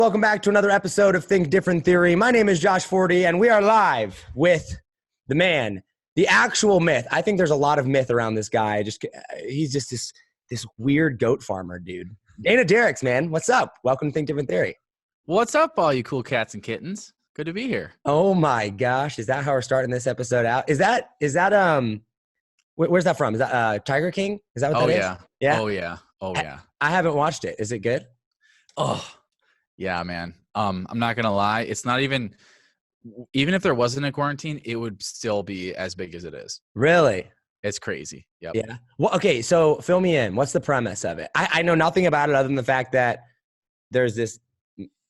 Welcome back to another episode of Think Different Theory. My name is Josh Forti, and we are live with the man, the actual myth. I think there's a lot of myth around this guy. He's just this weird goat farmer dude. Derricks, man. What's up? Welcome to Think Different Theory. What's up, all you cool cats and kittens? Good to be here. Oh my gosh, is that how we're starting this episode out? Is that where's that from? Is that Tiger King? Is that what that is? Yeah. Oh yeah. I haven't watched it. Is it good? Oh. Yeah, man. I'm not gonna lie. It's not even if there wasn't a quarantine, it would still be as big as it is. Really? It's crazy. Yep. Yeah. Well, okay. So fill me in. What's the premise of it? I know nothing about it other than the fact that there's this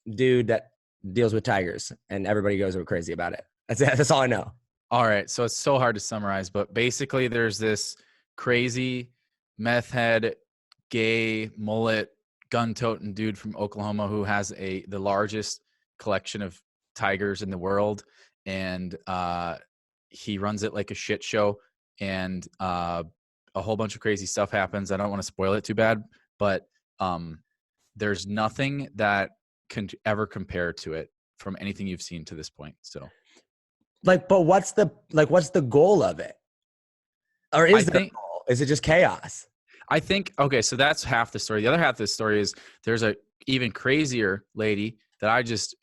dude that deals with tigers, and everybody goes crazy about it. That's it. That's all I know. All right. So it's so hard to summarize, but basically, there's this crazy meth head, gay mullet, gun-toting dude from Oklahoma who has the largest collection of tigers in the world, and he runs it like a shit show, and a whole bunch of crazy stuff happens. I don't want to spoil it too bad, but there's nothing that can ever compare to it from anything you've seen to this point. So, but what's the goal of it, or is there a goal? Is it just chaos? I think, okay, so that's half the story. The other half of the story is there's a even crazier lady that I just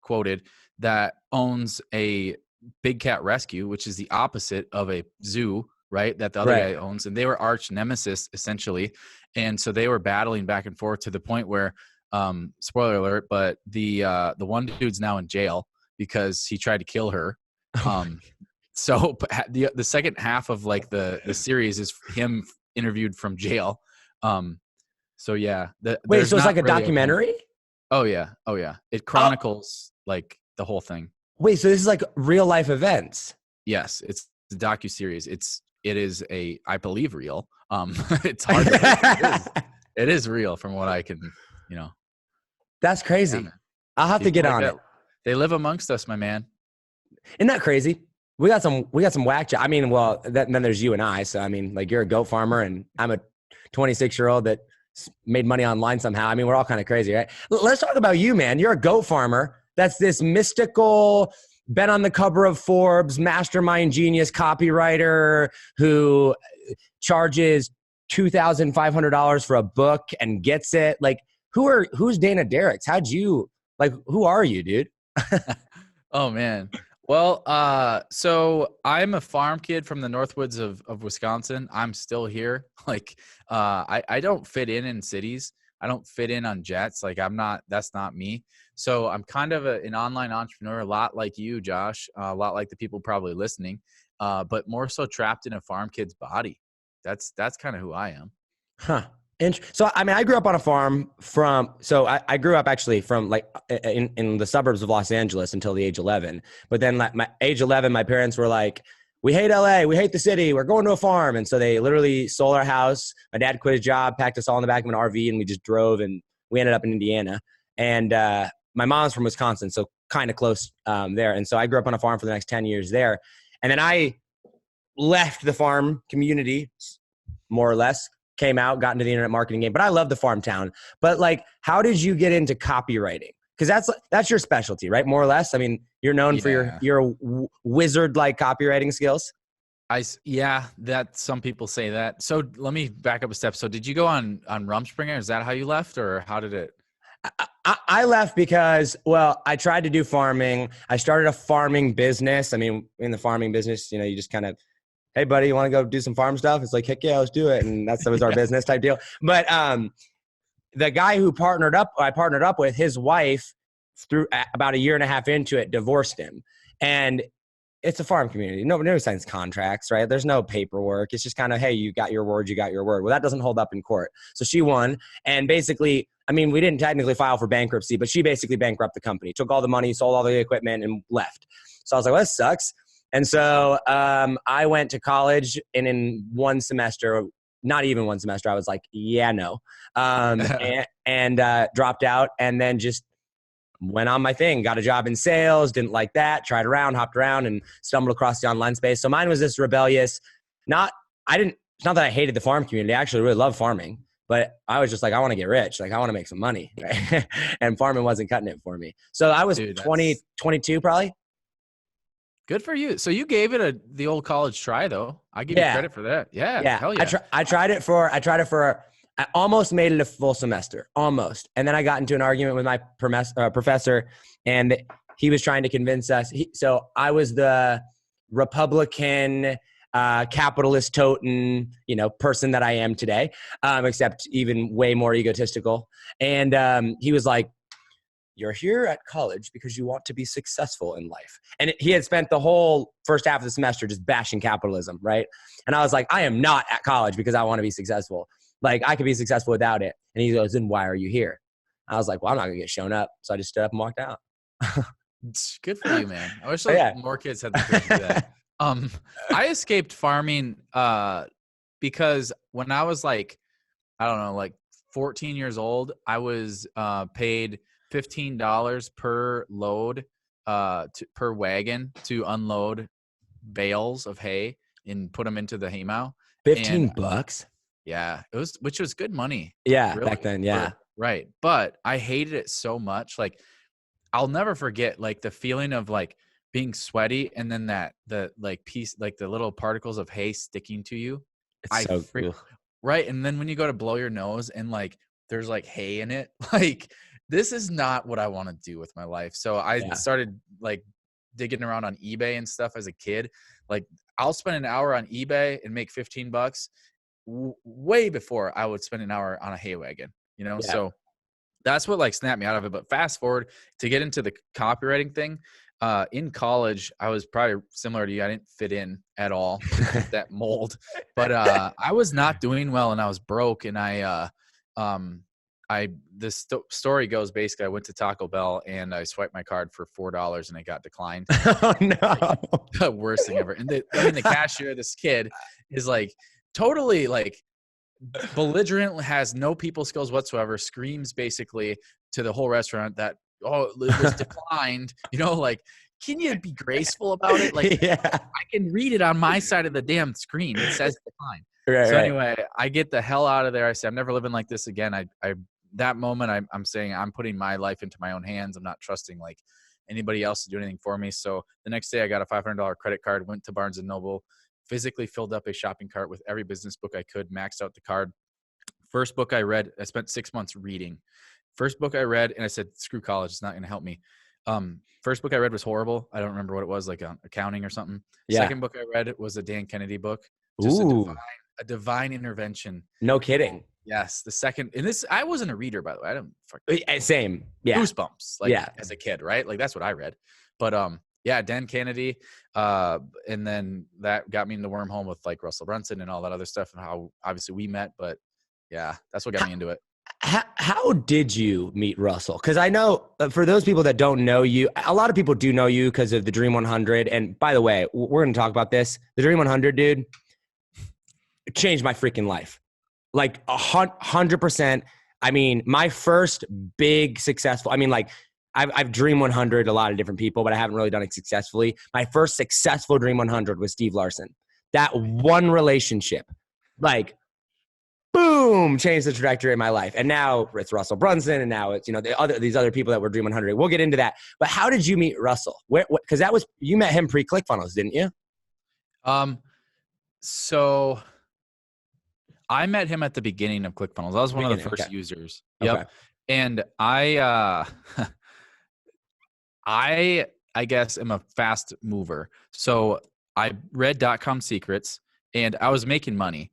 quoted that owns a big cat rescue, which is the opposite of a zoo, right? That the other guy owns, and they were arch nemesis essentially. And so they were battling back and forth to the point where, spoiler alert, but the one dude's now in jail because he tried to kill her. So the second half of like the series is him interviewed from jail. So yeah. So it's like a really documentary? Oh yeah. It chronicles like the whole thing. Wait, so this is like real life events? Yes, it's a docuseries. It is I believe real. It's hard to it is real from what I can, That's crazy. Yeah, I'll have to get on it. They live amongst us, my man. Isn't that crazy? We got some whack job. I mean, well, then there's you and I. So, I mean, like you're a goat farmer and I'm a 26-year-old that made money online somehow. I mean, we're all kind of crazy, right? Let's talk about you, man. You're a goat farmer. That's this mystical, been on the cover of Forbes, mastermind genius copywriter who charges $2,500 for a book and gets it. Like, who's Dana Derricks? Who are you, dude? Oh, man. Well, so I'm a farm kid from the Northwoods of Wisconsin. I'm still here. Like, I don't fit in cities. I don't fit in on jets. Like that's not me. So I'm kind of an online entrepreneur, a lot like you, Josh, a lot like the people probably listening, but more so trapped in a farm kid's body. That's kind of who I am. Huh. So, I mean, I grew up on a farm I grew up actually from like in the suburbs of Los Angeles until the age 11. But then like my age 11, my parents were like, we hate LA. We hate the city. We're going to a farm. And so they literally sold our house. My dad quit his job, packed us all in the back of an RV, and we just drove, and we ended up in Indiana. And my mom's from Wisconsin, so kind of close there. And so I grew up on a farm for the next 10 years there. And then I left the farm community, more or less, came out, got into the internet marketing game, but I love the farm town. But like, how did you get into copywriting? Because that's your specialty, right? More or less. I mean, you're known for your wizard-like copywriting skills. That some people say that. So let me back up a step. So did you go on Rumspringa? Is that how you left, or how did it? I left because, well, I tried to do farming. I started a farming business. I mean, in the farming business, you just kind of, hey, buddy, you want to go do some farm stuff? It's like, heck yeah, let's do it. And that was our business type deal. But the guy who I partnered up with, his wife, through about a year and a half into it, divorced him. And it's a farm community. Nobody signs contracts, right? There's no paperwork. It's just kind of, hey, you got your word, you got your word. Well, that doesn't hold up in court. So she won. And basically, I mean, we didn't technically file for bankruptcy, but she basically bankrupted the company, took all the money, sold all the equipment, and left. So I was like, well, this sucks. And so I went to college, and in one semester, not even one semester, I was like, yeah, no. And dropped out, and then just went on my thing, got a job in sales, didn't like that, tried around, hopped around, and stumbled across the online space. So mine was this rebellious, it's not that I hated the farm community. I actually really love farming, But I was just like, I want to get rich. Like I want to make some money. Right? And farming wasn't cutting it for me. So I was Dude, 20, 22 probably. good for you. So you gave it the old college try though. I give you Yeah. credit for that. Yeah. Yeah. Hell yeah. I tried it for, I almost made it a full semester, almost. And then I got into an argument with my professor, and he was trying to convince us. So I was the Republican, capitalist totem, person that I am today, except even way more egotistical. And he was like, you're here at college because you want to be successful in life. And he had spent the whole first half of the semester just bashing capitalism, right? And I was like, I am not at college because I want to be successful. Like, I could be successful without it. And he goes, then why are you here? I was like, well, I'm not going to get shown up. So I just stood up and walked out. It's good for you, man. I wish more kids had the courage to do that. I escaped farming because when I was like, I don't know, like 14 years old, I was paid $15 per load per wagon to unload bales of hay and put them into the haymow. $15? Yeah, which was good money. Yeah, really, back then, yeah. Right. But I hated it so much. Like, I'll never forget like the feeling of like being sweaty and then the little particles of hay sticking to you. It's so cool. Right. And then when you go to blow your nose and like there's like hay in it, like this is not what I want to do with my life. So I started like digging around on eBay and stuff as a kid. Like I'll spend an hour on eBay and make $15 way before I would spend an hour on a hay wagon, So that's what like snapped me out of it. But fast forward to get into the copywriting thing. In college, I was probably similar to you. I didn't fit in at all, that mold. But I was not doing well, and I was broke. And story goes basically, I went to Taco Bell and I swiped my card for $4 and it got declined. Oh no! Like, the worst thing ever. And the cashier, this kid, is like totally like belligerent, has no people skills whatsoever, screams basically to the whole restaurant that it was declined, like, can you be graceful about it? Like, I can read it on my side of the damn screen, it says declined. Anyway, I get the hell out of there. I say, I'm never living like this again. That moment I'm saying I'm putting my life into my own hands. I'm not trusting like anybody else to do anything for me. So the next day I got a $500 credit card, went to Barnes & Noble, physically filled up a shopping cart with every business book I could, maxed out the card. First book I read, I spent 6 months reading. First book I read, and I said, screw college, it's not going to help me. First book I read was horrible. I don't remember what it was, like accounting or something. Yeah. Second book I read was a Dan Kennedy book. Just a divine intervention. No kidding. Yes. The second, and this, I wasn't a reader, by the way. I don't same. Yeah. Goosebumps. As a kid, right? Like that's what I read. But Dan Kennedy. And then that got me in the wormhole with like Russell Brunson and all that other stuff and how obviously we met. But yeah, that's what got me into it. How did you meet Russell? Because I know for those people that don't know you, a lot of people do know you because of the Dream 100. And by the way, we're going to talk about this. The Dream 100, dude, changed my freaking life. Like 100%. I mean, my first big successful, I've Dream 100 a lot of different people, but I haven't really done it successfully. My first successful Dream 100 was Steve Larsen. That one relationship, like, boom, changed the trajectory of my life. And now it's Russell Brunson, and now it's these other people that were Dream 100. We'll get into that. But how did you meet Russell? Because you met him pre ClickFunnels, didn't you? So I met him at the beginning of ClickFunnels. I was one of the first users. Yep. Okay. And I guess am a fast mover. So I read .com Secrets and I was making money.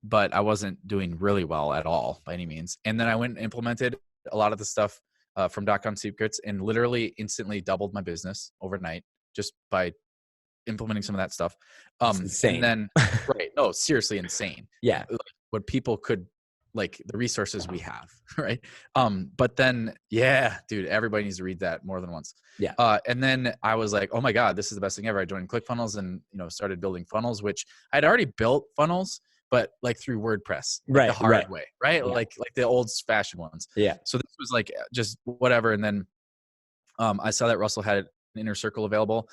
But I wasn't doing really well at all by any means. And then I went and implemented a lot of the stuff from .com Secrets and literally instantly doubled my business overnight just by implementing some of that stuff. Insane. And then, right. No, seriously insane. Yeah. Like, what people could, like the resources we have. Right. But then, yeah, dude, everybody needs to read that more than once. Yeah. And then I was like, oh my God, this is the best thing ever. I joined ClickFunnels and, started building funnels, which I'd already built funnels, but like through WordPress, like the hard way, right? Yeah. Like the old fashioned ones. Yeah. So this was like just whatever. And then I saw that Russell had an inner circle available.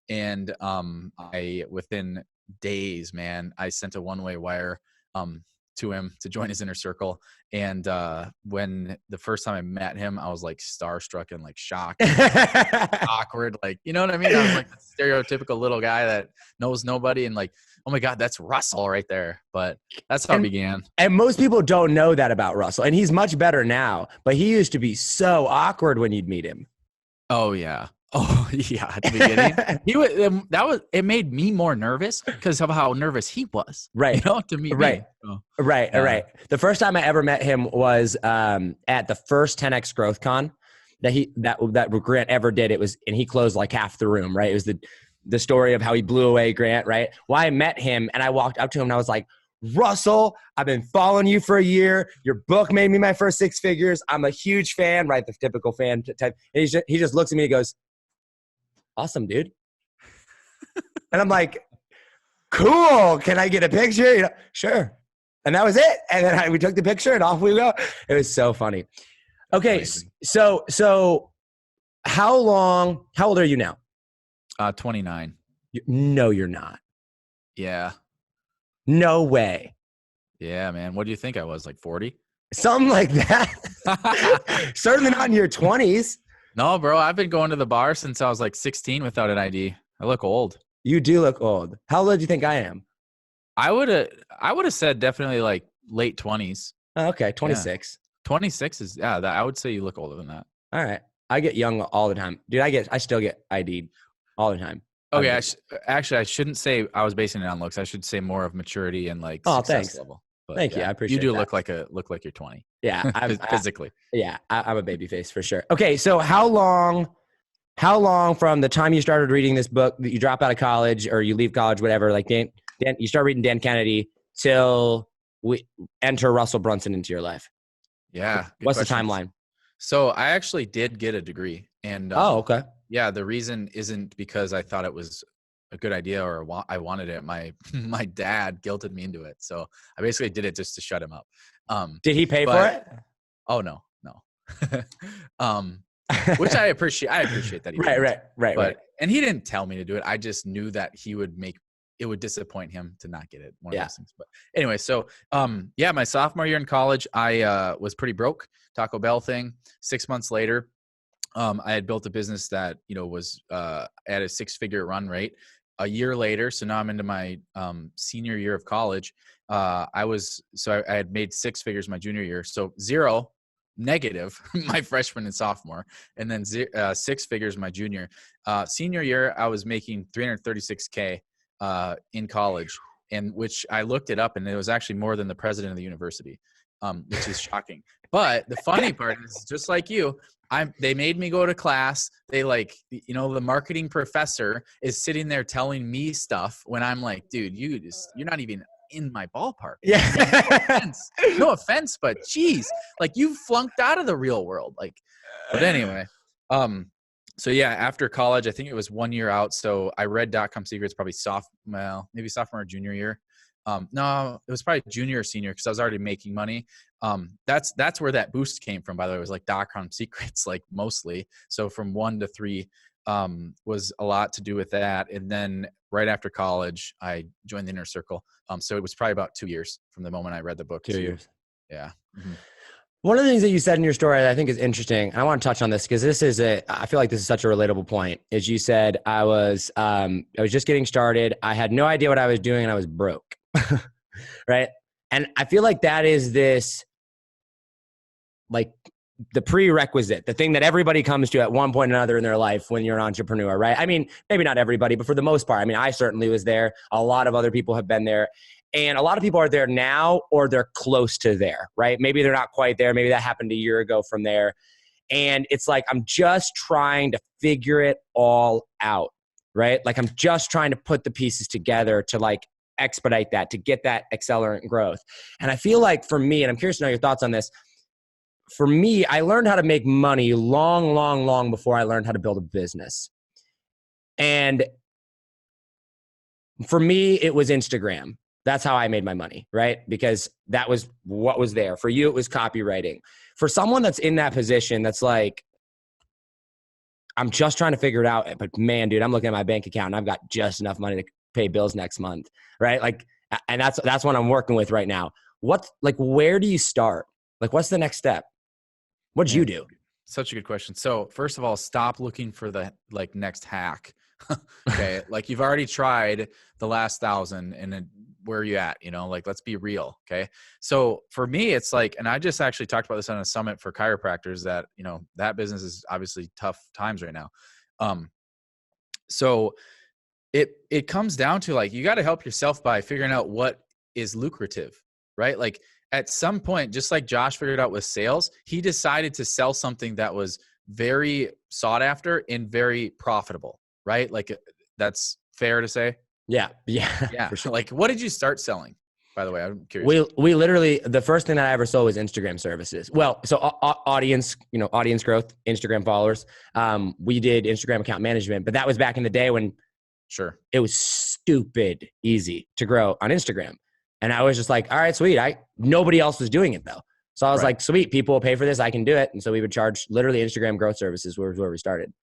And I, within days, man, I sent a one-way wire to him to join his inner circle. And when the first time I met him, I was like starstruck and like shocked, awkward. Like, you know what I mean? I was like the stereotypical little guy that knows nobody and like, oh my God, that's Russell right there. But that's how it began. And most people don't know that about Russell. And he's much better now, but he used to be so awkward when you'd meet him. Oh yeah. Oh yeah. At the beginning, it made me more nervous because of how nervous he was. Right. You know, to meet right. me. So, right. yeah. Right. The first time I ever met him was at the first 10X Growth Con that Grant ever did. It was, and he closed like half the room. Right. It was the story of how he blew away Grant. Right. Well, I met him and I walked up to him and I was like, Russell, I've been following you for a year. Your book made me my first 6 figures. I'm a huge fan, right? The typical fan type. And he just looks at me and goes, awesome, dude. And I'm like, cool. Can I get a picture? You know, sure. And that was it. And then we took the picture and off we go. It was so funny. Okay. So how old are you now? 29. No, you're not. Yeah. No way. Yeah, man. What do you think I was, like 40? Something like that. Certainly not in your 20s. No, bro. I've been going to the bar since I was like 16 without an ID. I look old. You do look old. How old do you think I am? I would have said definitely like late 20s. Oh, okay, 26. Yeah. 26 is I would say you look older than that. All right. I get young all the time. Dude, I still get ID'd all the time. Okay, I shouldn't say I was basing it on looks. I should say more of maturity and like success level. But Thank you. I appreciate you do that. look like you're 20. Yeah, physically. I'm a baby face for sure. Okay, so how long from the time you started reading this book that you drop out of college or you leave college, whatever, like Dan, you start reading Dan Kennedy till we enter Russell Brunson into your life? Yeah. What's the timeline? So I actually did get a degree, and okay. Yeah, the reason isn't because I thought it was a good idea or I wanted it. My dad guilted me into it, so I basically did it just to shut him up. Did he pay for it? Oh no. Which I appreciate. I appreciate that. He Right. And he didn't tell me to do it. I just knew that it would disappoint him to not get it. One of those things. But anyway, so my sophomore year in college, I was pretty broke. Taco Bell thing. 6 months later, I had built a business that was at a 6-figure run rate. A year later, so now I'm into my senior year of college. I had made 6 figures my junior year, so zero negative my freshman and sophomore, and then 6 figures my junior. Senior year, I was making $336K in college, and which I looked it up, and it was actually more than the president of the university, which is shocking. But the funny part is, just like you, they made me go to class. They the marketing professor is sitting there telling me stuff when I'm like, dude, you're not even in my ballpark. Yeah. No offense, but geez, like you flunked out of the real world. But anyway, so yeah, after college, I think it was 1 year out. So I read .com Secrets probably maybe sophomore or junior year. No, it was probably junior or senior because I was already making money. That's where that boost came from, by the way. It was like .com Secrets, like mostly. So from 1 to 3 was a lot to do with that. And then right after college, I joined the inner circle. So it was probably about 2 years from the moment I read the book. 2 years. Yeah. Mm-hmm. One of the things that you said in your story that I think is interesting, and I want to touch on this because I feel like this is such a relatable point, is you said I was just getting started. I had no idea what I was doing and I was broke. Right. And I feel like that is this, like the prerequisite, the thing that everybody comes to at one point or another in their life when you're an entrepreneur, right? I mean, maybe not everybody, but for the most part, I mean, I certainly was there. A lot of other people have been there. And a lot of people are there now, or they're close to there, right? Maybe they're not quite there. Maybe that happened a year ago from there. And it's like, I'm just trying to figure it all out, right? Like I'm just trying to put the pieces together to like expedite that, to get that accelerant growth. And I feel like for me, and I'm curious to know your thoughts on this, for me, I learned how to make money long before I learned how to build a business. And for me, it was Instagram. That's how I made my money, right? Because that was what was there. For you, it was copywriting. For someone that's in that position, that's like, I'm just trying to figure it out. But man, dude, I'm looking at my bank account and I've got just enough money to pay bills next month, right? Like, and that's what I'm working with right now. where do you start? Like, what's the next step? What'd you Man, do? such a good question. So first of all, stop looking for the like next hack. Okay. Like you've already tried the last 1,000 and then where are you at? You know, like let's be real. Okay. So for me, it's like, and I just actually talked about this on a summit for chiropractors that, you know, that business is obviously tough times right now. So it comes down to like, you got to help yourself by figuring out what is lucrative, right? Like at some point, just like Josh figured out with sales, he decided to sell something that was very sought after and very profitable, right? Like that's fair to say. Yeah, Yeah. for sure. Like what did you start selling, by the way? I'm curious. We literally, the first thing that I ever sold was Instagram services. Well, so audience, audience growth, Instagram followers. We did Instagram account management, but that was back in the day when Sure. it was stupid easy to grow on Instagram. And I was just like, all right, sweet. Nobody else was doing it though. So I was like, sweet, people will pay for this. I can do it. And so we would charge literally Instagram growth services where we started.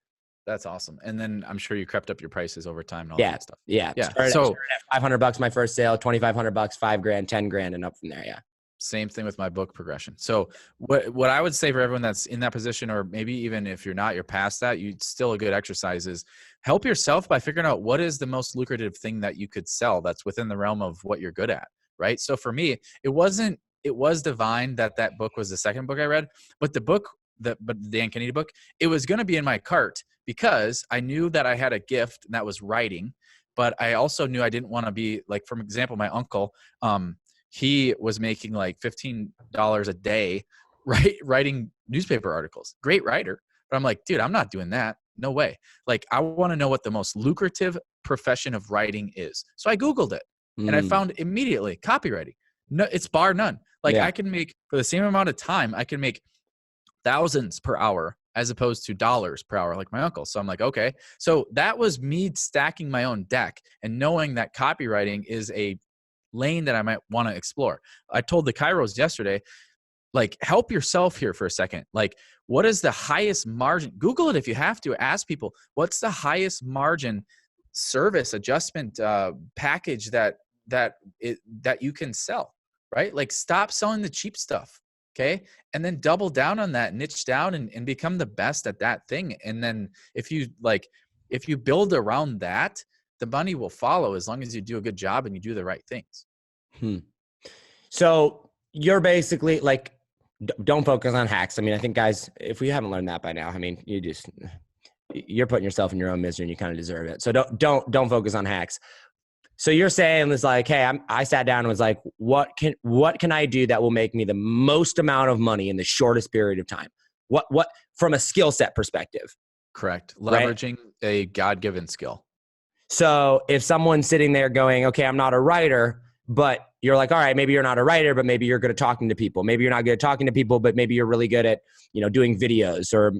That's awesome. And then I'm sure you crept up your prices over time and all that stuff. Yeah. Started at $500 my first sale, $2,500, $5,000, $10,000 and up from there. Yeah. Same thing with my book progression. So what I would say for everyone that's in that position, or maybe even if you're not, you're past that, you still a good exercise is help yourself by figuring out what is the most lucrative thing that you could sell that's within the realm of what you're good at. Right. So for me, it was divine that book was the second book I read, but the Dan Kennedy book, it was going to be in my cart because I knew that I had a gift and that was writing, but I also knew I didn't want to be like, for example, my uncle, he was making like $15 a day, writing newspaper articles. Great writer. But I'm like, dude, I'm not doing that. No way. Like, I want to know what the most lucrative profession of writing is. So I Googled it and I found immediately copywriting. No, it's bar none. Like I can make, for the same amount of time, I can make thousands per hour as opposed to dollars per hour like my uncle. So I'm like, okay. So that was me stacking my own deck and knowing that copywriting is a lane that I might want to explore. I told the Kairos yesterday, like, help yourself here for a second. Like, what is the highest margin? Google it if you have to. Ask people, what's the highest margin service adjustment package that you can sell, right? Like, stop selling the cheap stuff, okay? And then double down on that, niche down and become the best at that thing. And then if you build around that, the money will follow as long as you do a good job and you do the right things. So you're basically like, don't focus on hacks. I mean, I think guys, if we haven't learned that by now, I mean, you're putting yourself in your own misery and you kind of deserve it. So don't focus on hacks. So you're saying it's like, hey, I sat down and was like, what can I do that will make me the most amount of money in the shortest period of time? What from a skill set perspective? Correct. Leveraging a God-given skill. So if someone's sitting there going, okay, I'm not a writer, but you're like, all right, maybe you're not a writer, but maybe you're good at talking to people. Maybe you're not good at talking to people, but maybe you're really good at, doing videos, or,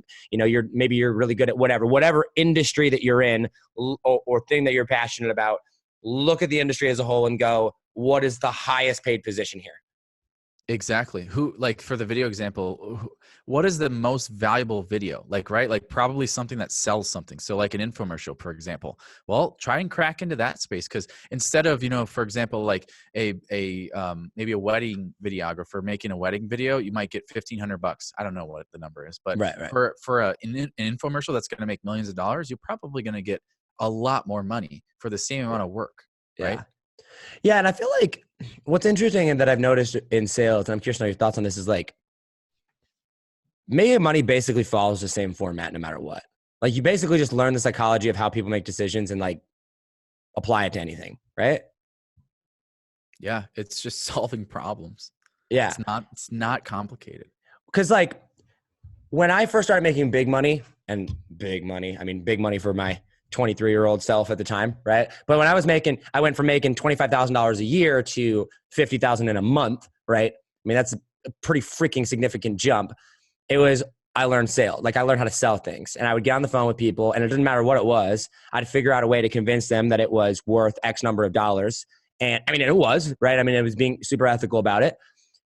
maybe you're really good at whatever industry that you're in or thing that you're passionate about. Look at the industry as a whole and go, what is the highest paid position here? Exactly. Like for the video example, what is the most valuable video? Like, right? Like probably something that sells something. So like an infomercial, for example, well, try and crack into that space. Cause instead of, for example, like maybe a wedding videographer making a wedding video, you might get $1,500. I don't know what the number is, but for an infomercial that's going to make millions of dollars, you're probably going to get a lot more money for the same amount of work. Right. Yeah. And I feel like what's interesting and that I've noticed in sales, and I'm curious to know your thoughts on this, is like, making money basically follows the same format no matter what. Like you basically just learn the psychology of how people make decisions and like apply it to anything. Right. Yeah. It's just solving problems. Yeah. It's not complicated. Cause like when I first started making big money, I mean, big money for my 23-year-old self at the time, right? But when I went from making $25,000 a year to $50,000 in a month, right? I mean, that's a pretty freaking significant jump. I learned sales. Like I learned how to sell things, and I would get on the phone with people, and it didn't matter what it was. I'd figure out a way to convince them that it was worth X number of dollars. And I mean, it was, right? I mean, it was being super ethical about it,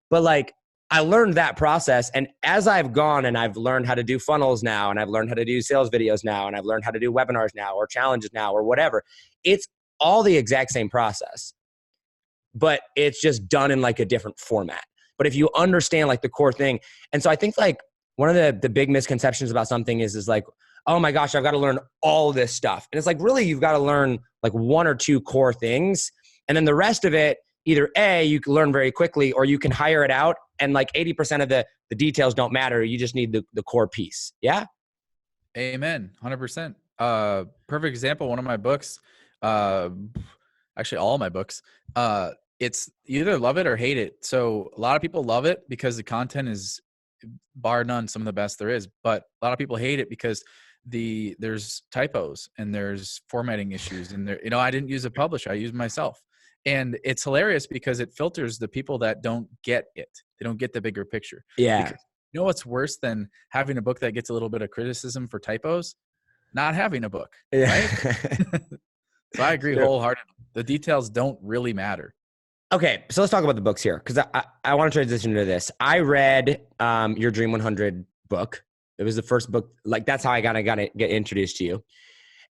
but like, I learned that process. And as I've gone and I've learned how to do funnels now, and I've learned how to do sales videos now, and I've learned how to do webinars now or challenges now or whatever, it's all the exact same process. but it's just done in like a different format. But if you understand like the core thing, and so I think like one of the big misconceptions about something is like, oh my gosh, I've got to learn all this stuff. And it's like, really, you've got to learn like one or two core things. And then the rest of it, either A, you can learn very quickly, or you can hire it out. And like 80% of the details don't matter. You just need the core piece. Yeah. Amen. 100%. Perfect example. One of my books, actually all my books, it's you either love it or hate it. So a lot of people love it because the content is bar none some of the best there is, but a lot of people hate it because there's typos and there's formatting issues, and there, I didn't use a publisher, I used myself. And it's hilarious because it filters the people that don't get it. They don't get the bigger picture. Yeah. Because you know what's worse than having a book that gets a little bit of criticism for typos? Not having a book, right? So I agree wholeheartedly. The details don't really matter. Okay, so let's talk about the books here, because I want to transition to this. I read your Dream 100 book. It was the first book. Like, that's how I got to get introduced to you.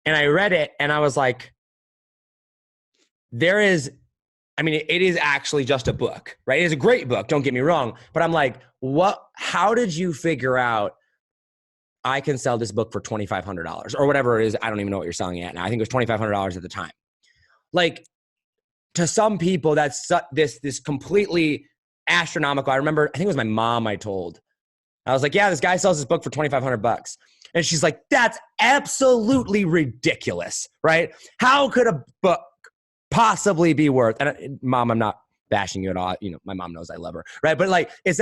And I read it, and I was like, it is actually just a book, right? It is a great book, don't get me wrong. But I'm like, how did you figure out I can sell this book for $2,500 or whatever it is? I don't even know what you're selling it at now. I think it was $2,500 at the time. Like, to some people, that's this completely astronomical. I remember, I think it was my mom I told. I was like, yeah, this guy sells this book for $2,500. And she's like, that's absolutely ridiculous, right? How could a book possibly be worth? And Mom, I'm not bashing you at all. My mom knows I love her, right? But like, this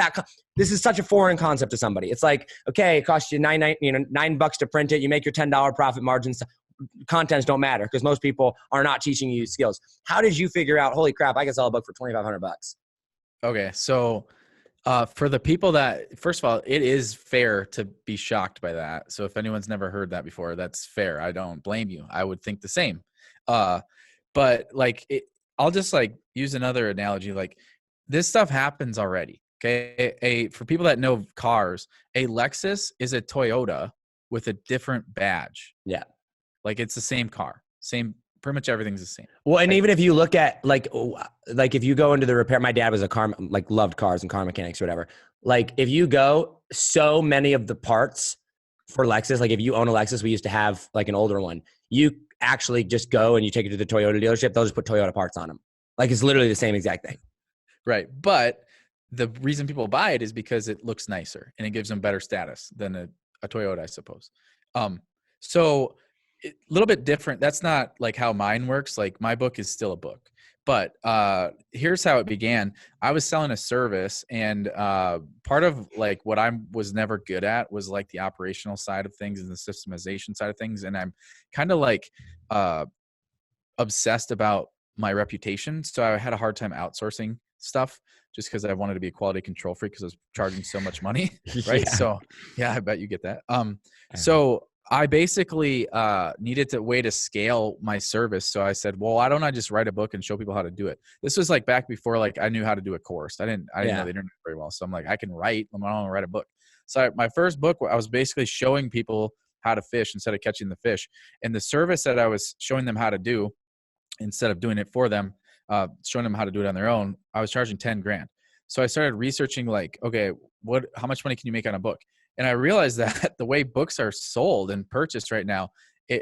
is such a foreign concept to somebody. It's like, okay, it costs you $9 to print it. You make your $10 profit margins. Contents don't matter because most people are not teaching you skills. How did you figure out, holy crap, I can sell a book for $2,500? Okay. So for the people that, first of all, it is fair to be shocked by that. So if anyone's never heard that before, that's fair. I don't blame you. I would think the same. But like, I'll just like use another analogy. Like, this stuff happens already. Okay. For people that know cars, a Lexus is a Toyota with a different badge. Yeah. Like, it's the same car, pretty much everything's the same. Well, and even if you look at like if you go into the repair, my dad was a car, like loved cars and car mechanics or whatever. Like, if you go, so many of the parts for Lexus, like if you own a Lexus, we used to have like an older one, you actually just go and you take it to the Toyota dealership. They'll just put Toyota parts on them. Like, it's literally the same exact thing. Right. But the reason people buy it is because it looks nicer and it gives them better status than a Toyota, I suppose. So a little bit different. That's not like how mine works. Like, my book is still a book, but here's how it began. I was selling a service, and part of like what I was never good at was like the operational side of things and the systemization side of things. And I'm kind of like obsessed about my reputation. So I had a hard time outsourcing stuff just because I wanted to be a quality control freak because I was charging so much money. Right. Yeah. So yeah, I bet you get that. So I basically needed a way to scale my service. So I said, well, why don't I just write a book and show people how to do it? This was like back before, like, I knew how to do a course. I didn't know the internet very well. So I'm like, I can write. I want to write a book. So my first book, I was basically showing people how to fish instead of catching the fish. And the service that I was showing them how to do, instead of doing it for them, showing them how to do it on their own, I was charging $10,000. So I started researching like, okay, how much money can you make on a book? And I realized that the way books are sold and purchased right now,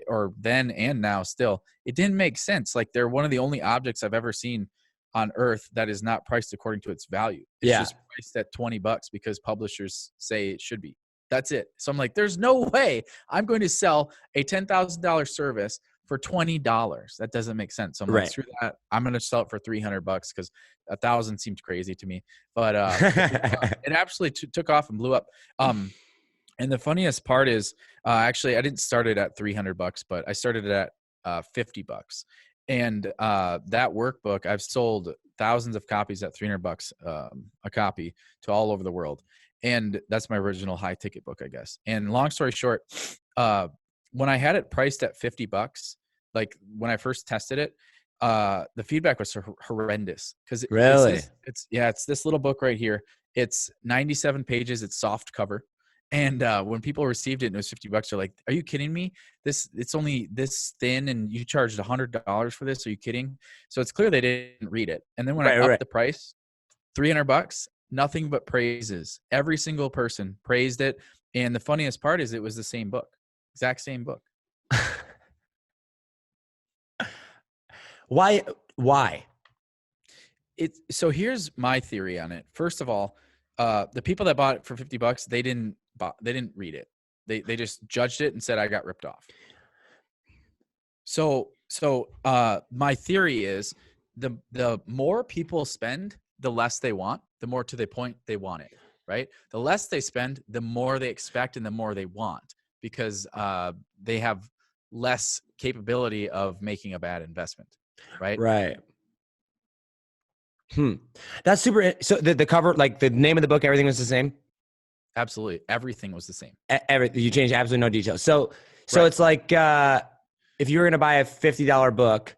or then and now still, it didn't make sense. Like, they're one of the only objects I've ever seen on earth that is not priced according to its value. It's just priced at $20 because publishers say it should be. That's it. So I'm like, there's no way I'm going to sell a $10,000 service for $20. That doesn't make sense. So I'm like, screw that. I'm going to sell it for $300 because $1,000 seemed crazy to me. But it absolutely took off and blew up. And the funniest part is, actually, I didn't start it at $300, but I started it at $50. And that workbook, I've sold thousands of copies at $300 a copy to all over the world. And that's my original high ticket book, I guess. And long story short, when I had it priced at $50, like when I first tested it, the feedback was horrendous. Because it's this little book right here. It's 97 pages. It's soft cover. And when people received it and it was $50, they're like, "Are you kidding me? It's only this thin, and you charged $100 for this? Are you kidding?" So it's clear they didn't read it. And then when I upped the price, $300, nothing but praises. Every single person praised it. And the funniest part is it was the same book, exact same book. Why? So here's my theory on it. First of all, the people that bought it for $50, they didn't read it. They just judged it and said I got ripped off. So my theory is the more people spend, the less they want, the more to the point they want it, right? The less they spend, the more they expect and the more they want, because they have less capability of making a bad investment, right? Right. That's super. So the cover, like the name of the book, everything was the same? Absolutely. Everything was the same. Everything. You changed absolutely no details. So it's like if you were going to buy a $50 book,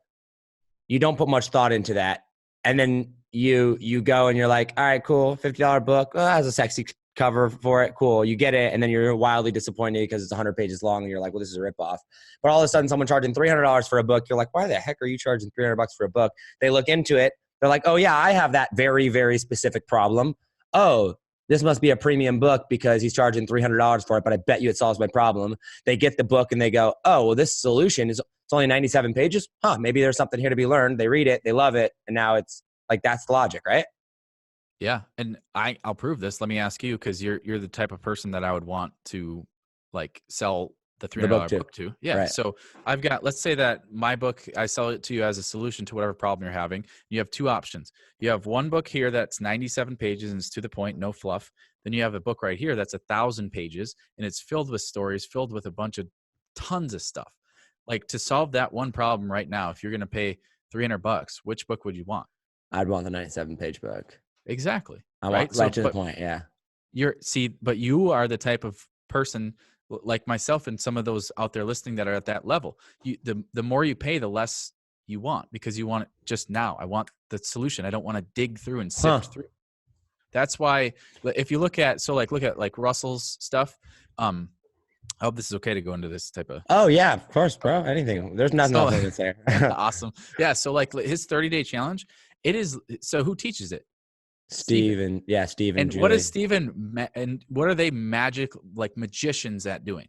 you don't put much thought into that. And then you go and you're like, all right, cool, $50 book. Oh, that has a sexy cover for it. Cool. You get it. And then you're wildly disappointed because it's 100 pages long. And you're like, well, this is a ripoff. But all of a sudden someone charging $300 for a book. You're like, why the heck are you charging $300 for a book? They look into it. They're like, oh yeah, I have that very, very specific problem. Oh, this must be a premium book because he's charging $300 for it, but I bet you it solves my problem. They get the book and they go, oh, well, this solution it's only 97 pages. Maybe there's something here to be learned. They read it, they love it. And now it's like, that's the logic, right? Yeah. And I'll prove this. Let me ask you, because you're the type of person that I would want to like sell the $300 book to. Yeah. Right. So I've got, let's say that my book, I sell it to you as a solution to whatever problem you're having. You have two options. You have one book here that's 97 pages and it's to the point, no fluff. Then you have a book right here that's 1,000 pages and it's filled with stories, filled with a bunch of tons of stuff. Like, to solve that one problem right now, if you're going to pay $300, which book would you want? I'd want the 97-page book. Exactly. I want right to the point. Yeah. But you are the type of person like myself and some of those out there listening that are at that level. The more you pay, the less you want, because you want it just now. I want the solution. I don't want to dig through and sift through. That's why if you look at Russell's stuff, I hope this is okay to go into this type of. Oh yeah, of course, bro. Anything. There's nothing else there. Awesome. Yeah. So like his 30-day challenge, it is. So who teaches it? Steve and Julie. What is Steven and what are they magicians at doing?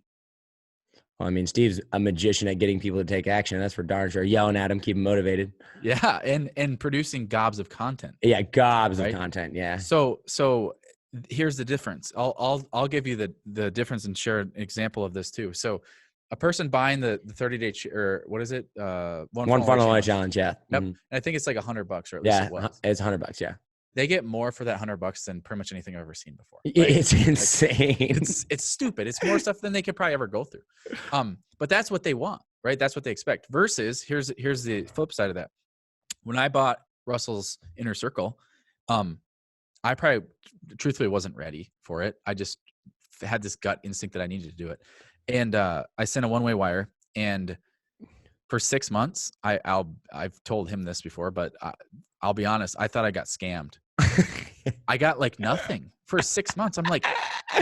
Well, I mean, Steve's a magician at getting people to take action. That's for darn sure. Yelling at them, keep them motivated. Yeah, and producing gobs of content. Yeah, gobs of content. Yeah. So here's the difference. I'll give you the difference and share an example of this too. So a person buying the 30-day or what is it? One funnel away challenge. Yeah. Yep. Mm-hmm. I think it's like $100, or at least it was. It's $100. Yeah. They get more for that $100 than pretty much anything I've ever seen before. Right? It's insane. It's stupid. It's more stuff than they could probably ever go through. But that's what they want, right? That's what they expect. Versus here's the flip side of that. When I bought Russell's Inner Circle, I probably truthfully wasn't ready for it. I just had this gut instinct that I needed to do it. And I sent a one-way wire, and for 6 months, I've told him this before, but I'll be honest, I thought I got scammed. I got like nothing for 6 months. I'm like,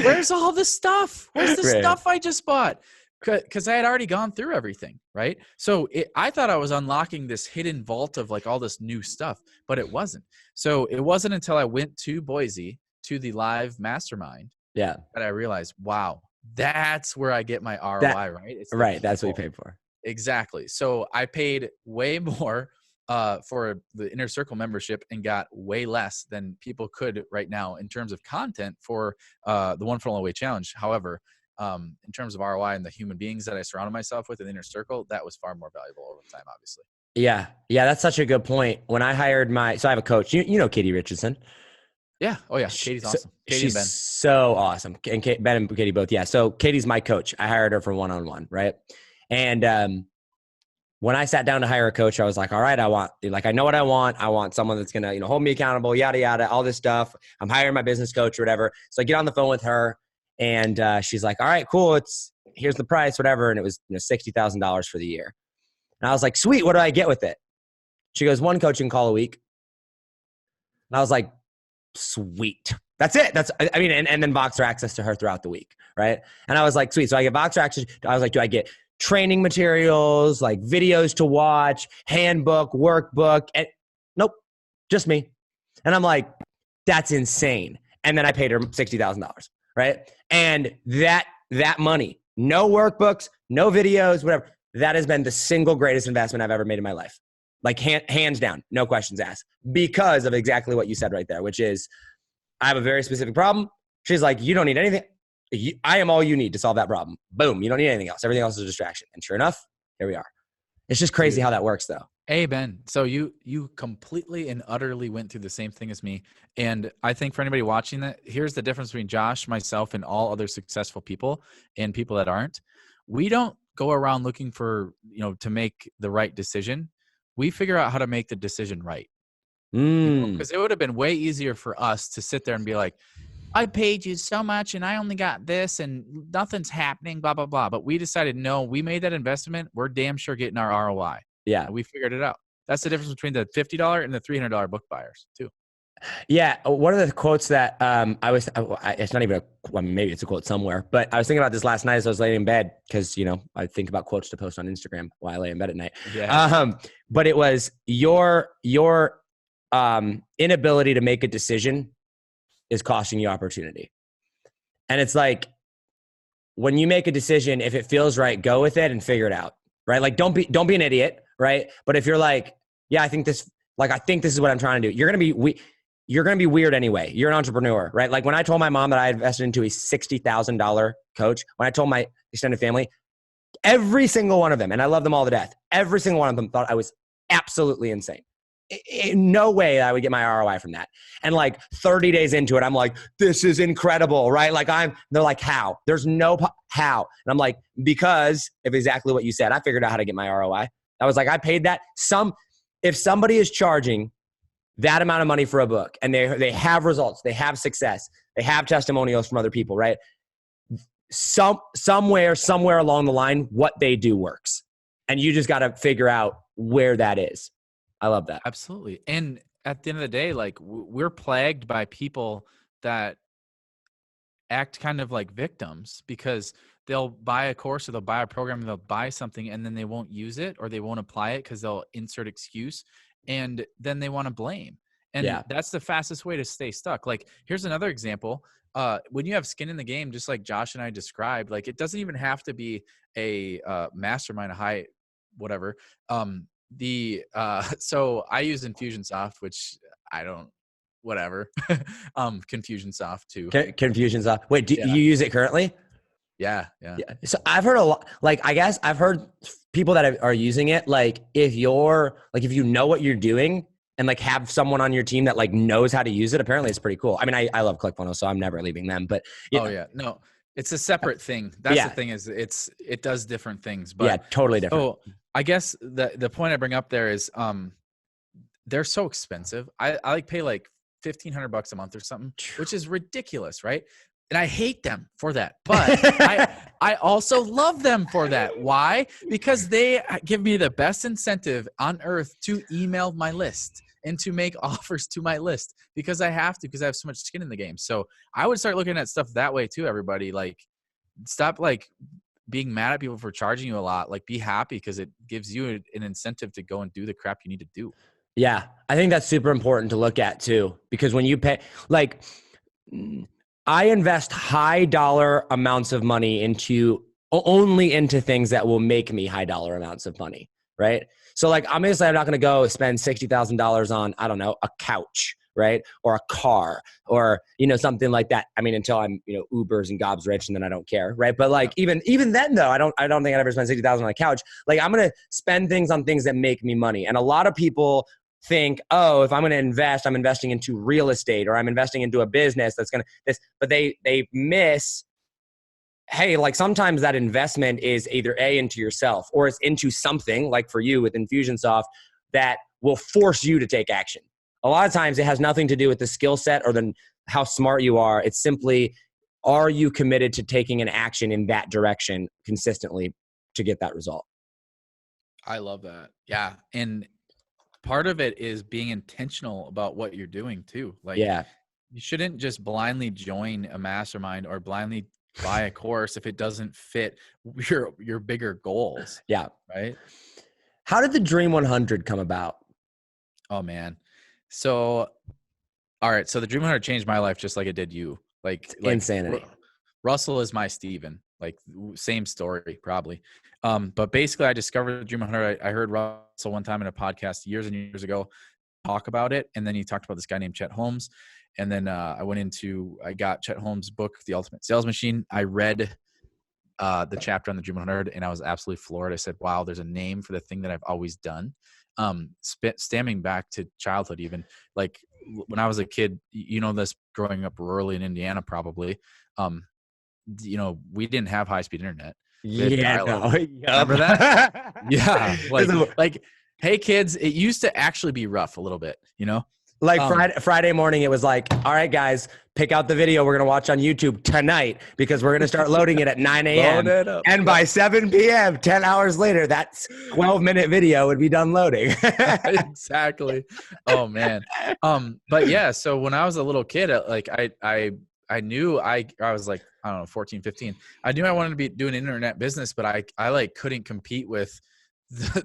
where's all this stuff? Where's the stuff I just bought? Because I had already gone through everything, right? So I thought I was unlocking this hidden vault of like all this new stuff, but it wasn't. So it wasn't until I went to Boise to the live mastermind that I realized, wow, that's where I get my ROI, right? It's right. That's what you paid for. Exactly. So I paid way more for the Inner Circle membership and got way less than people could right now in terms of content for the One Funnel Away Challenge. However, in terms of ROI and the human beings that I surrounded myself with in the Inner Circle, that was far more valuable over time, obviously. Yeah. Yeah. That's such a good point. When I hired so I have a coach, you know, Katie Richardson. Yeah. Oh yeah. Katie's awesome. Katie and Ben. So awesome. And Ben and Katie both. Yeah. So Katie's my coach. I hired her for one-on-one. Right. And, when I sat down to hire a coach, I was like, all right, I know what I want. I want someone that's going to, hold me accountable, yada, yada, all this stuff. I'm hiring my business coach or whatever. So I get on the phone with her and she's like, all right, cool. Here's the price, whatever. And it was $60,000 for the year. And I was like, sweet. What do I get with it? She goes, one coaching call a week. And I was like, sweet. That's it. I mean, and then Voxer access to her throughout the week, right? And I was like, sweet. So I get Voxer access. I was like, do I get training materials, like videos to watch, handbook, workbook? And nope, just me. And I'm like, that's insane. And then I paid her $60,000, right? And that money, no workbooks, no videos, whatever, that has been the single greatest investment I've ever made in my life. Like hands down, no questions asked, because of exactly what you said right there, which is I have a very specific problem. She's like, you don't need anything. I am all you need to solve that problem. Boom. You don't need anything else. Everything else is a distraction. And sure enough, here we are. It's just crazy how that works though. Hey, Ben. So you completely and utterly went through the same thing as me. And I think for anybody watching that, here's the difference between Josh, myself, and all other successful people and people that aren't. We don't go around looking for, to make the right decision. We figure out how to make the decision right. Because it would have been way easier for us to sit there and be like, I paid you so much and I only got this and nothing's happening, blah, blah, blah. But we decided, no, we made that investment. We're damn sure getting our ROI. Yeah. And we figured it out. That's the difference between the $50 and the $300 book buyers too. Yeah. One of the quotes that it's not even maybe it's a quote somewhere, but I was thinking about this last night as I was laying in bed because, I think about quotes to post on Instagram while I lay in bed at night. Yeah. But it was your inability to make a decision is costing you opportunity. And it's like, when you make a decision, if it feels right, go with it and figure it out. Right. Like, don't be an idiot. Right. But if you're like, yeah, I think this is what I'm trying to do. You're going to be weird anyway. You're an entrepreneur, right? Like when I told my mom that I invested into a $60,000 coach, when I told my extended family, every single one of them, and I love them all to death, every single one of them thought I was absolutely insane. No way I would get my ROI from that. And like 30 days into it, I'm like, this is incredible, right? Like they're like, how? There's no how. And I'm like, because of exactly what you said, I figured out how to get my ROI. I was like, I paid that. If somebody is charging that amount of money for a book and they have results, they have success, they have testimonials from other people, right? Somewhere along the line, what they do works. And you just got to figure out where that is. I love that. Absolutely. And at the end of the day, like we're plagued by people that act kind of like victims because they'll buy a course or they'll buy a program, and they'll buy something and then they won't use it or they won't apply it because they'll insert excuse and then they want to blame. And that's the fastest way to stay stuck. Like here's another example. When you have skin in the game, just like Josh and I described, like it doesn't even have to be a mastermind, a high, whatever. So I use Infusionsoft, which I don't, whatever. Confusionsoft too. Confusionsoft. Wait, do you use it currently? Yeah. So I've heard a lot, like, I guess I've heard people that are using it. Like if you know what you're doing and like have someone on your team that like knows how to use it, apparently it's pretty cool. I mean, I love ClickFunnels, so I'm never leaving them, but no, it's a separate thing. That's the thing is it does different things, but totally different. So I guess the point I bring up there is, they're so expensive. I like pay like $1,500 a month or something, which is ridiculous. Right. And I hate them for that, but I also love them for that. Why? Because they give me the best incentive on earth to email my list and to make offers to my list because I have to, because I have so much skin in the game. So I would start looking at stuff that way too, everybody. Like stop like being mad at people for charging you a lot. Like be happy because it gives you an incentive to go and do the crap you need to do. Yeah. I think that's super important to look at too, because when you pay, like, I invest high dollar amounts of money only into things that will make me high dollar amounts of money. Right. So like, obviously I'm not going to go spend $60,000 on, I don't know, a couch, right. Or a car or, something like that. I mean, until I'm, Ubers and Gob's rich and then I don't care. Right. But like, even then though, I don't think I'd ever spend $60,000 on a couch. Like I'm going to spend things on things that make me money. And a lot of people think, oh, if I'm going to invest, I'm investing into real estate or I'm investing into a business that's going to this, but they miss, hey, like sometimes that investment is either into yourself or it's into something like for you with Infusionsoft that will force you to take action. A lot of times it has nothing to do with the skill set or how smart you are. It's simply, are you committed to taking an action in that direction consistently to get that result? I love that. Yeah. And part of it is being intentional about what you're doing too. Like You shouldn't just blindly join a mastermind or blindly buy a course if it doesn't fit your bigger goals. Yeah. Right. How did the Dream 100 come about? Oh man. So, all right. So the Dream 100 changed my life just like it did you. Like Insanity. Russell is my Steven. Like same story probably. But basically I discovered the Dream 100. I heard Russell one time in a podcast years and years ago talk about it. And then he talked about this guy named Chet Holmes. And then I got Chet Holmes' book, The Ultimate Sales Machine. I read the chapter on the Dream 100 and I was absolutely floored. I said, wow, there's a name for the thing that I've always done. Stemming back to childhood, even like when I was a kid, you know, this growing up rurally in Indiana, probably, you know, we didn't have high-speed internet. Yeah, no. Remember that? Yeah. Like, hey kids, it used to actually be rough a little bit, you know? Like Friday morning, it was like, all right, guys, pick out the video we're going to watch on YouTube tonight because we're going to start loading it at 9 a.m. And by 7 p.m., 10 hours later, that 12-minute video would be done loading. Exactly. Oh, man. But yeah, so when I was a little kid, like I knew I was like, I don't know, 14, 15. I knew I wanted to be doing internet business, but I like couldn't compete with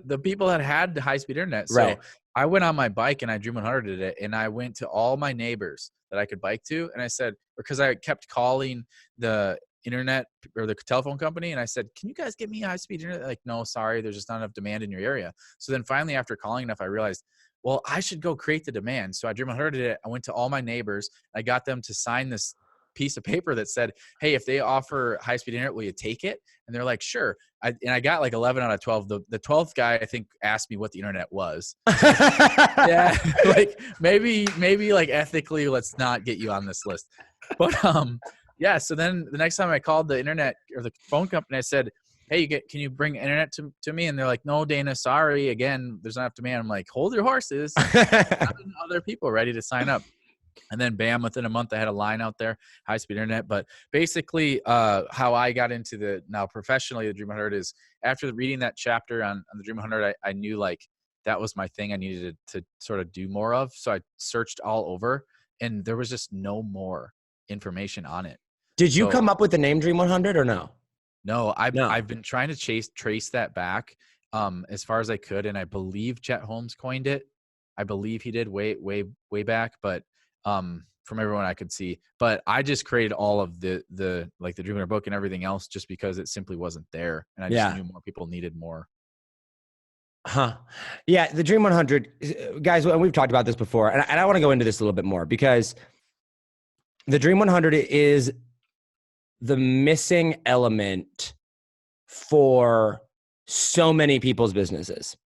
the people that had high-speed internet. So right. I went on my bike and I Dream 100 it, and I went to all my neighbors that I could bike to. And I said, because I kept calling the internet or the telephone company, and I said, can you guys get me high-speed internet? Like, no, sorry, there's just not enough demand in your area. So then finally, after calling enough, I realized, well, I should go create the demand. So I Dream 100 it. I went to all my neighbors. I got them to sign this piece of paper that said, hey, if they offer high-speed internet, will you take it? And they're like, sure. And I got like 11 out of 12. The 12th guy, I think, asked me what the internet was. Yeah, like maybe like ethically, let's not get you on this list. But yeah. So then the next time I called the internet or the phone company, I said, hey, can you bring internet to me? And they're like, no, Dana, sorry. Again, there's not enough demand. I'm like, hold your horses. Other people ready to sign up. And then bam, within a month, I had a line out there, high-speed internet. But basically how I got into now professionally, the Dream 100 is after reading that chapter on the Dream 100, I knew like that was my thing I needed to sort of do more of. So I searched all over and there was just no more information on it. Did you come up with the name Dream 100 or no? No, I've been trying to trace that back as far as I could. And I believe Chet Holmes coined it. I believe he did way back, but from everyone I could see, but I just created all of the like the Dream 100 book and everything else just because it simply wasn't there. And I just knew more people needed more. Huh. Yeah. The Dream 100 guys, and we've talked about this before, and I want to go into this a little bit more because the Dream 100 is the missing element for so many people's businesses.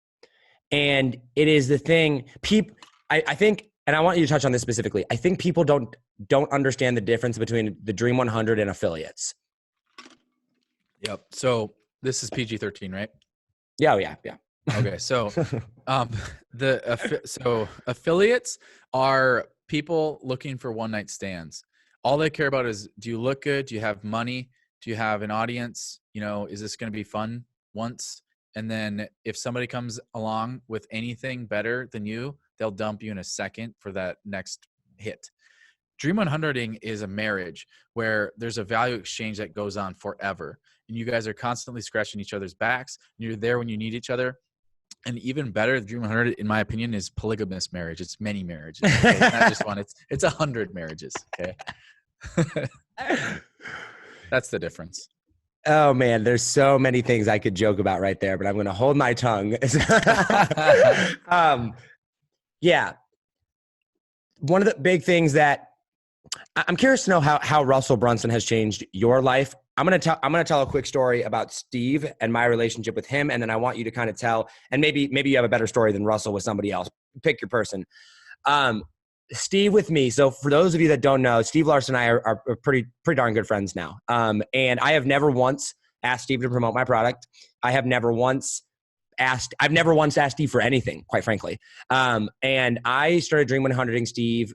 And it is the thing I think, and I want you to touch on this specifically. I think people don't understand the difference between the Dream 100 and affiliates. Yep. So this is PG-13, right? Yeah. Okay. So, so affiliates are people looking for one-night stands. All they care about is, do you look good? Do you have money? Do you have an audience? You know, is this going to be fun once? And then if somebody comes along with anything better than you, they'll dump you in a second for that next hit. Dream 100ing is a marriage where there's a value exchange that goes on forever. And you guys are constantly scratching each other's backs. And you're there when you need each other. And even better, the Dream 100, in my opinion, is polygamous marriage. It's many marriages. Okay? It's not just one. It's 100 marriages. Okay. That's the difference. Oh man, there's so many things I could joke about right there, but I'm going to hold my tongue. Yeah. One of the big things that I'm curious to know how Russell Brunson has changed your life. I'm going to tell a quick story about Steve and my relationship with him. And then I want you to kind of tell, and maybe you have a better story than Russell with somebody else. Pick your person. Steve with me. So for those of you that don't know, Steve Larsen and I are pretty darn good friends now. And I have never once asked Steve to promote my product. I've never once asked Steve for anything, quite frankly. And I started Dream 100ing Steve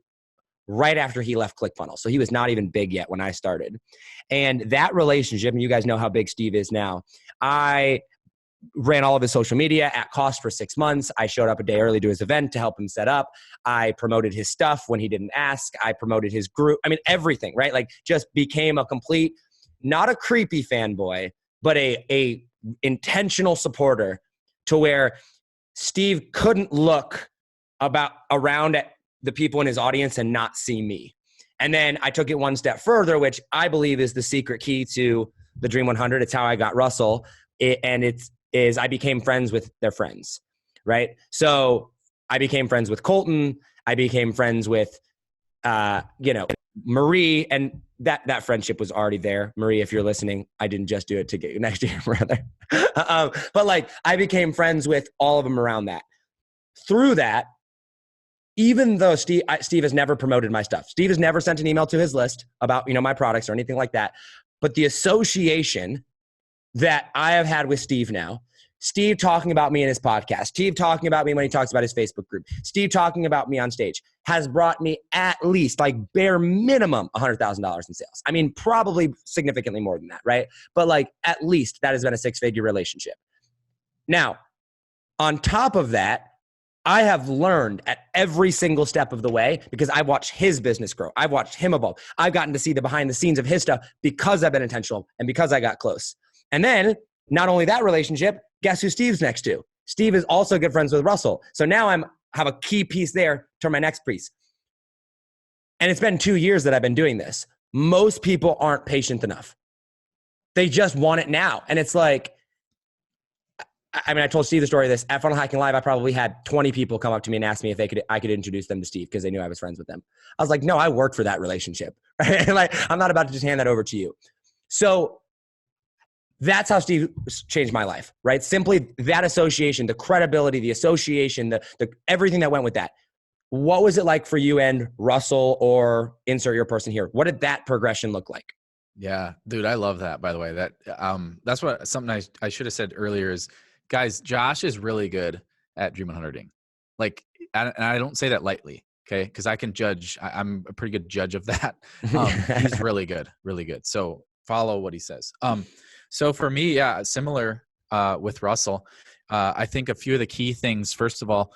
right after he left ClickFunnels. So he was not even big yet when I started. And that relationship, and you guys know how big Steve is now, I ran all of his social media at cost for 6 months. I showed up a day early to his event to help him set up. I promoted his stuff when he didn't ask. I promoted his group. I mean, everything, right? Like just became a complete, not a creepy fanboy, but a intentional supporter to where Steve couldn't look around at the people in his audience and not see me. And then I took it one step further, which I believe is the secret key to the Dream 100. It's how I got Russell. I became friends with their friends, right? So I became friends with Colton. I became friends with, Marie, and that friendship was already there. Marie, if you're listening, I didn't just do it to get you next year, brother. But like, I became friends with all of them around that. Through that, even though Steve has never promoted my stuff, Steve has never sent an email to his list about, my products or anything like that. But the association that I have had with Steve now, Steve talking about me in his podcast, Steve talking about me when he talks about his Facebook group, Steve talking about me on stage, has brought me at least, like bare minimum, $100,000 in sales. I mean, probably significantly more than that, right? But like at least that has been a 6-figure relationship. Now, on top of that, I have learned at every single step of the way because I've watched his business grow. I've watched him evolve. I've gotten to see the behind the scenes of his stuff because I've been intentional and because I got close. And then not only that relationship, guess who Steve's next to? Steve is also good friends with Russell. So now I have a key piece there to my next piece. And it's been 2 years that I've been doing this. Most people aren't patient enough. They just want it now. And it's like, I mean, I told Steve the story of this. At Funnel Hacking Live, I probably had 20 people come up to me and ask me if I could introduce them to Steve because they knew I was friends with them. I was like, no, I worked for that relationship. Right? Like, I'm not about to just hand that over to you. So that's how Steve changed my life, right? Simply that association, the credibility, the association, the everything that went with that. What was it like for you and Russell, or insert your person here? What did that progression look like? Yeah, dude, I love that, by the way. That's something I should have said earlier is, guys, Josh is really good at Dream 100ing. Like, and I don't say that lightly, okay? Because I can judge. I'm a pretty good judge of that. He's really good, really good. So follow what he says. So for me, yeah, similar with Russell. I think a few of the key things, first of all,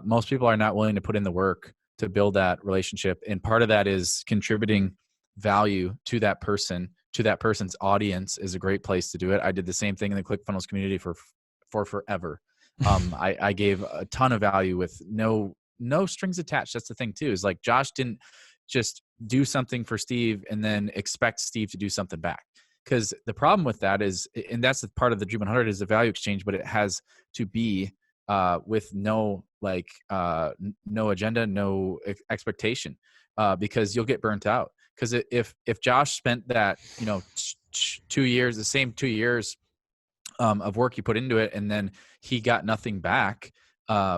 most people are not willing to put in the work to build that relationship. And part of that is contributing value to that person, to that person's audience is a great place to do it. I did the same thing in the ClickFunnels community for forever. I gave a ton of value with no strings attached. That's the thing too, is like Josh didn't just do something for Steve and then expect Steve to do something back. Because the problem with that is, and that's the part of the Dream 100 is the value exchange, but it has to be with no agenda, no expectation, because you'll get burnt out. Because if Josh spent that 2 years, the same 2 years of work you put into it, and then he got nothing back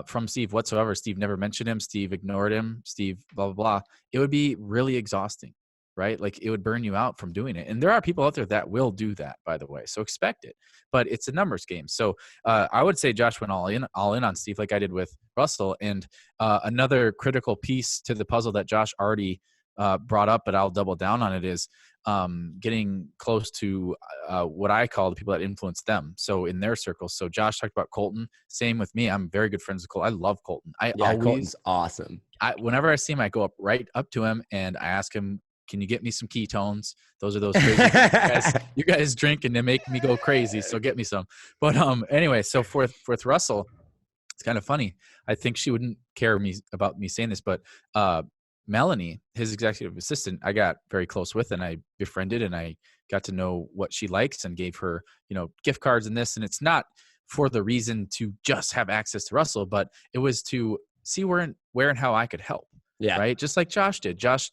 from Steve whatsoever, Steve never mentioned him, Steve ignored him, Steve blah blah blah, it would be really exhausting. Right? Like it would burn you out from doing it. And there are people out there that will do that, by the way. So expect it, but it's a numbers game. So I would say Josh went all in on Steve, like I did with Russell. And another critical piece to the puzzle that Josh already brought up, but I'll double down on it, is getting close to what I call the people that influence them. So in their circles. So Josh talked about Colton. Same with me. I'm very good friends with Colton. I love Colton. Colton's awesome. Whenever I see him, I go up right up to him and I ask him, can you get me some ketones? Those are those crazy you guys drink and they make me go crazy. So get me some. But anyway, so for Russell, it's kind of funny. I think she wouldn't care about me saying this, but Melanie, his executive assistant, I got very close with, and I befriended, and I got to know what she likes and gave her, gift cards and this. And it's not for the reason to just have access to Russell, but it was to see where and how I could help. Yeah. Right. Just like Josh did. Josh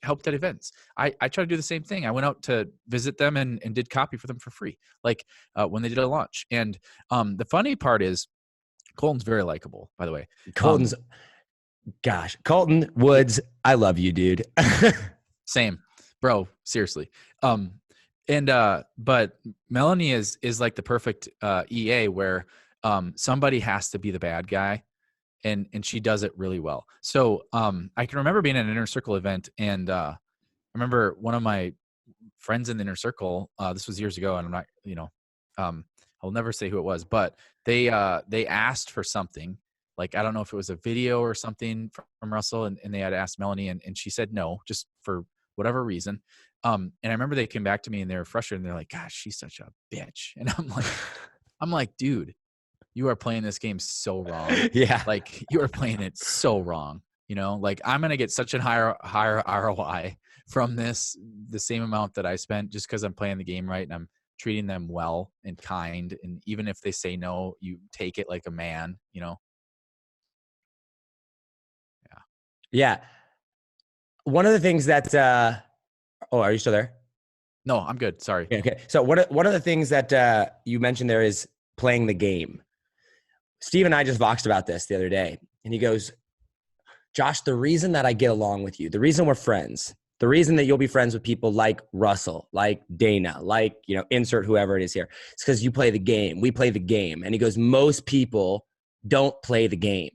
helped at events. I try to do the same thing. I went out to visit them and did copy for them for free. Like when they did a launch. And the funny part is Colton's very likable, by the way. Colton Woods. I love you, dude. Same, bro. Seriously. But Melanie is like the perfect EA where somebody has to be the bad guy. And she does it really well. So I can remember being at an Inner Circle event, and I remember one of my friends in the Inner Circle, this was years ago, and I'm not, I'll never say who it was, but they asked for something. Like, I don't know if it was a video or something from Russell, and they had asked Melanie, and she said no, just for whatever reason. And I remember they came back to me and they were frustrated, and they're like, gosh, she's such a bitch. And I'm like, dude, you are playing this game so wrong. Yeah. Like, you are playing it so wrong. You know, like, I'm going to get such a higher ROI from this, the same amount that I spent, just because I'm playing the game right and I'm treating them well and kind. And even if they say no, you take it like a man, you know? Yeah. Yeah. One of the things that, are you still there? No, I'm good. Sorry. Okay. So one of the things that you mentioned there is playing the game. Steve and I just voxed about this the other day, and he goes, Josh, the reason that I get along with you, the reason we're friends, the reason that you'll be friends with people like Russell, like Dana, like, insert whoever it is here, it's because you play the game. We play the game. And he goes, most people don't play the game.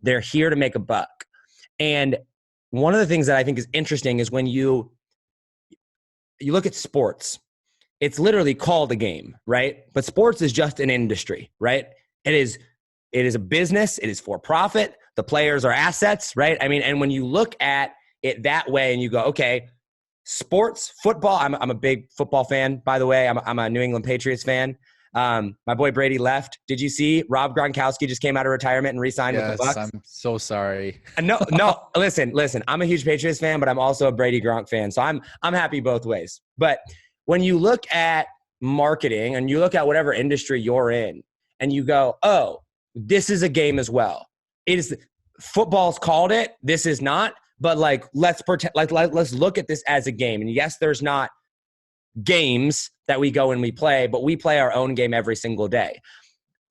They're here to make a buck. And one of the things that I think is interesting is when you look at sports, it's literally called a game, right? But sports is just an industry, right? It is a business. It is for profit. The players are assets, right? I mean, and when you look at it that way and you go, okay, sports, football, I'm a big football fan, by the way. I'm a New England Patriots fan. My boy Brady left. Did you see Rob Gronkowski just came out of retirement and re-signed with the Bucs? I'm so sorry. No, listen, I'm a huge Patriots fan, but I'm also a Brady Gronk fan. So I'm happy both ways. But when you look at marketing and you look at whatever industry you're in and you go, oh, this is a game as well. It is, football's called it. This is not. But let's pretend, let's look at this as a game. And yes, there's not games that we go and we play, but we play our own game every single day.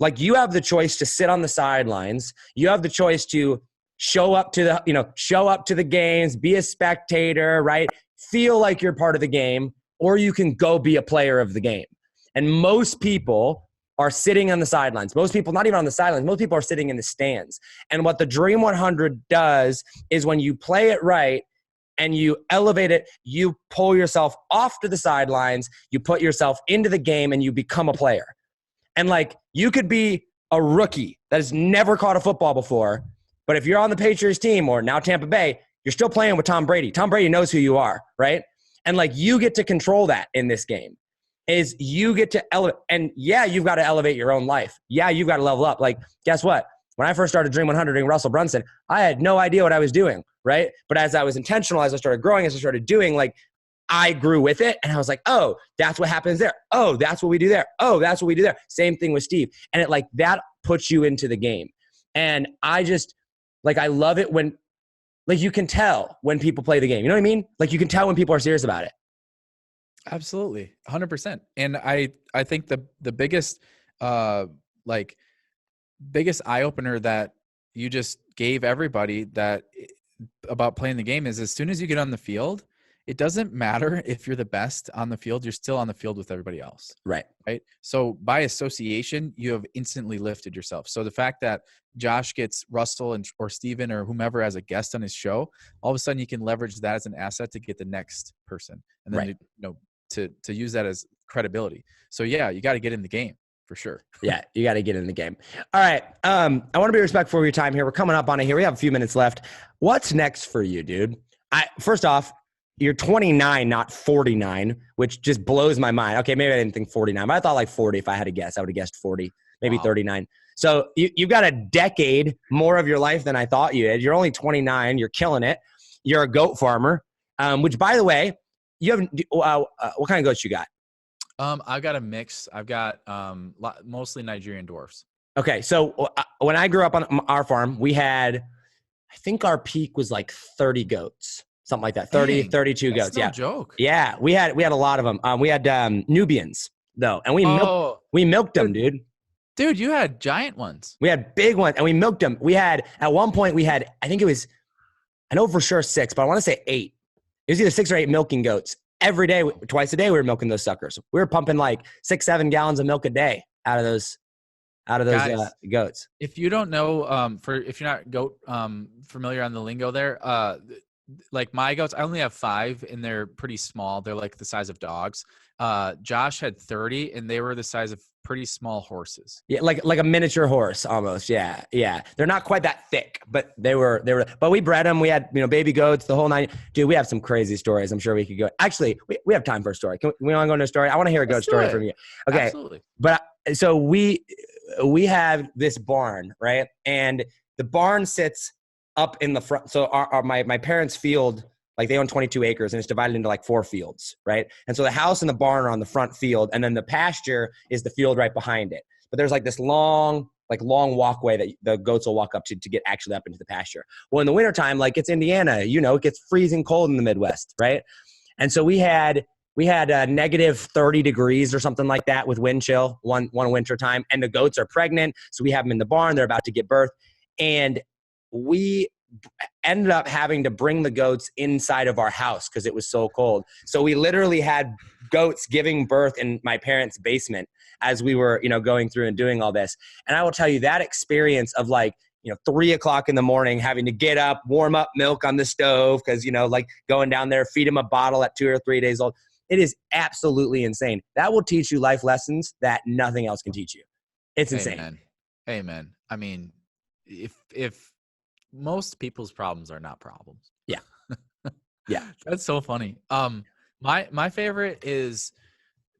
Like, you have the choice to sit on the sidelines. You have the choice to show up to the games, be a spectator, right? Feel like you're part of the game, or you can go be a player of the game. And most people are sitting on the sidelines. Most people, not even on the sidelines, most people are sitting in the stands. And what the Dream 100 does is when you play it right and you elevate it, you pull yourself off to the sidelines, you put yourself into the game, and you become a player. And you could be a rookie that has never caught a football before, but if you're on the Patriots team or now Tampa Bay, you're still playing with Tom Brady. Tom Brady knows who you are, right? And you get to control that in this game. Is you get to elevate, and yeah, you've got to elevate your own life. Yeah, you've got to level up. Guess what? When I first started Dream 100 doing Russell Brunson, I had no idea what I was doing, right? But as I was intentional, as I started growing, as I started doing, I grew with it, and I was like, oh, that's what happens there. Oh, that's what we do there. Oh, that's what we do there. Same thing with Steve. And it that puts you into the game. And I just, I love it when, you can tell when people play the game. You know what I mean? You can tell when people are serious about it. Absolutely. 100%. And I think the biggest, biggest eye opener that you just gave everybody about playing the game is, as soon as you get on the field, it doesn't matter if you're the best on the field, you're still on the field with everybody else. Right. Right. So by association, you have instantly lifted yourself. So the fact that Josh gets Russell or Steven or whomever as a guest on his show, all of a sudden you can leverage that as an asset to get the next person. And then, right. to use that as credibility. So yeah, you got to get in the game for sure. Yeah, you got to get in the game. All right. I want to be respectful of your time here. We're coming up on it here. We have a few minutes left. What's next for you, dude? First off, you're 29, not 49, which just blows my mind. Okay, maybe I didn't think 49, but I thought 40. If I had to guess, I would have guessed 40, maybe wow. 39. So you've got a decade more of your life than I thought you did. You're only 29. You're killing it. You're a goat farmer, which, by the way, you have what kind of goats you got? I've got a mix. I've got mostly Nigerian dwarfs. Okay, so when I grew up on our farm, we had, I think our peak was 30 goats. Something like that. 30, 32 goats. That's no joke. Yeah. We had a lot of them. We had Nubians though. And we milked them, dude. Dude, you had giant ones. We had big ones and we milked them. At one point I think it was, I know for sure 6, but I want to say 8. It was either 6 or 8 milking goats. Every day, twice a day, we were milking those suckers. We were pumping 6-7 gallons of milk a day out of those Guys, goats. If you don't know, if you're not goat familiar on the lingo there, my goats, I only have 5 and they're pretty small. They're the size of dogs. Josh had 30, and they were the size of pretty small horses. Yeah, like a miniature horse almost. Yeah, yeah. They're not quite that thick, but they were. But we bred them. We had baby goats, the whole nine. Dude, we have some crazy stories. I'm sure we could go. Actually, we have time for a story. Can we want to go into a story? I want to hear a goat story from you. Okay. Absolutely. But so we have this barn, right? And the barn sits up in the front. So my parents' field, like they own 22 acres and it's divided into like 4 fields, right? And so the house and the barn are on the front field, and then the pasture is the field right behind it. But there's like this long walkway that the goats will walk up to get actually up into the pasture. Well, in the wintertime, like it's Indiana, it gets freezing cold in the Midwest, right? And so we had negative 30 degrees or something like that with wind chill one winter time, and the goats are pregnant. So we have them in the barn. They're about to give birth. And we ended up having to bring the goats inside of our house because it was so cold. So we literally had goats giving birth in my parents' basement as we were, going through and doing all this. And I will tell you that experience of 3:00 in the morning, having to get up, warm up milk on the stove because, going down there, feed them a bottle at 2 or 3 days old. It is absolutely insane. That will teach you life lessons that nothing else can teach you. It's insane. Amen. I mean, if most people's problems are not problems. Yeah. Yeah. That's so funny. My favorite is,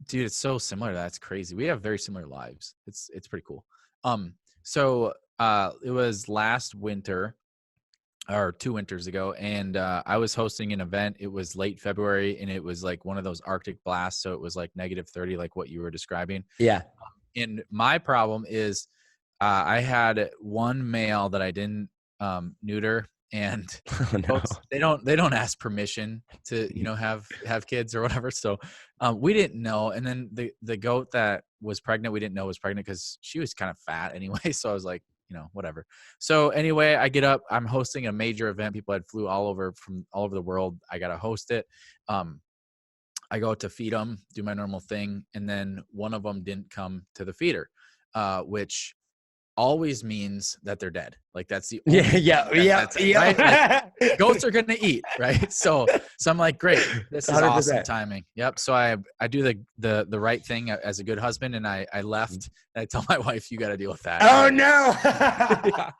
dude, it's so similar. That's crazy. We have very similar lives. It's pretty cool. So it was last winter or 2 winters ago, and I was hosting an event. It was late February, and it was like one of those Arctic blasts. So it was like negative 30, like what you were describing. Yeah. And my problem is I had one male that I didn't neuter, and folks, they don't ask permission to have kids or whatever. So we didn't know. And then the goat that was pregnant, we didn't know was pregnant because she was kind of fat anyway. So I was like, whatever. So anyway, I get up, I'm hosting a major event. People had flew from all over the world. I got to host it. I go to feed them, do my normal thing. And then one of them didn't come to the feeder, which always means that they're dead. Like that's the only right? Like, goats are gonna eat, right? So I'm like, great, this is 100%. Awesome timing. Yep. So I do the right thing as a good husband, and I left. And I tell my wife, you got to deal with that. Oh no. Yeah.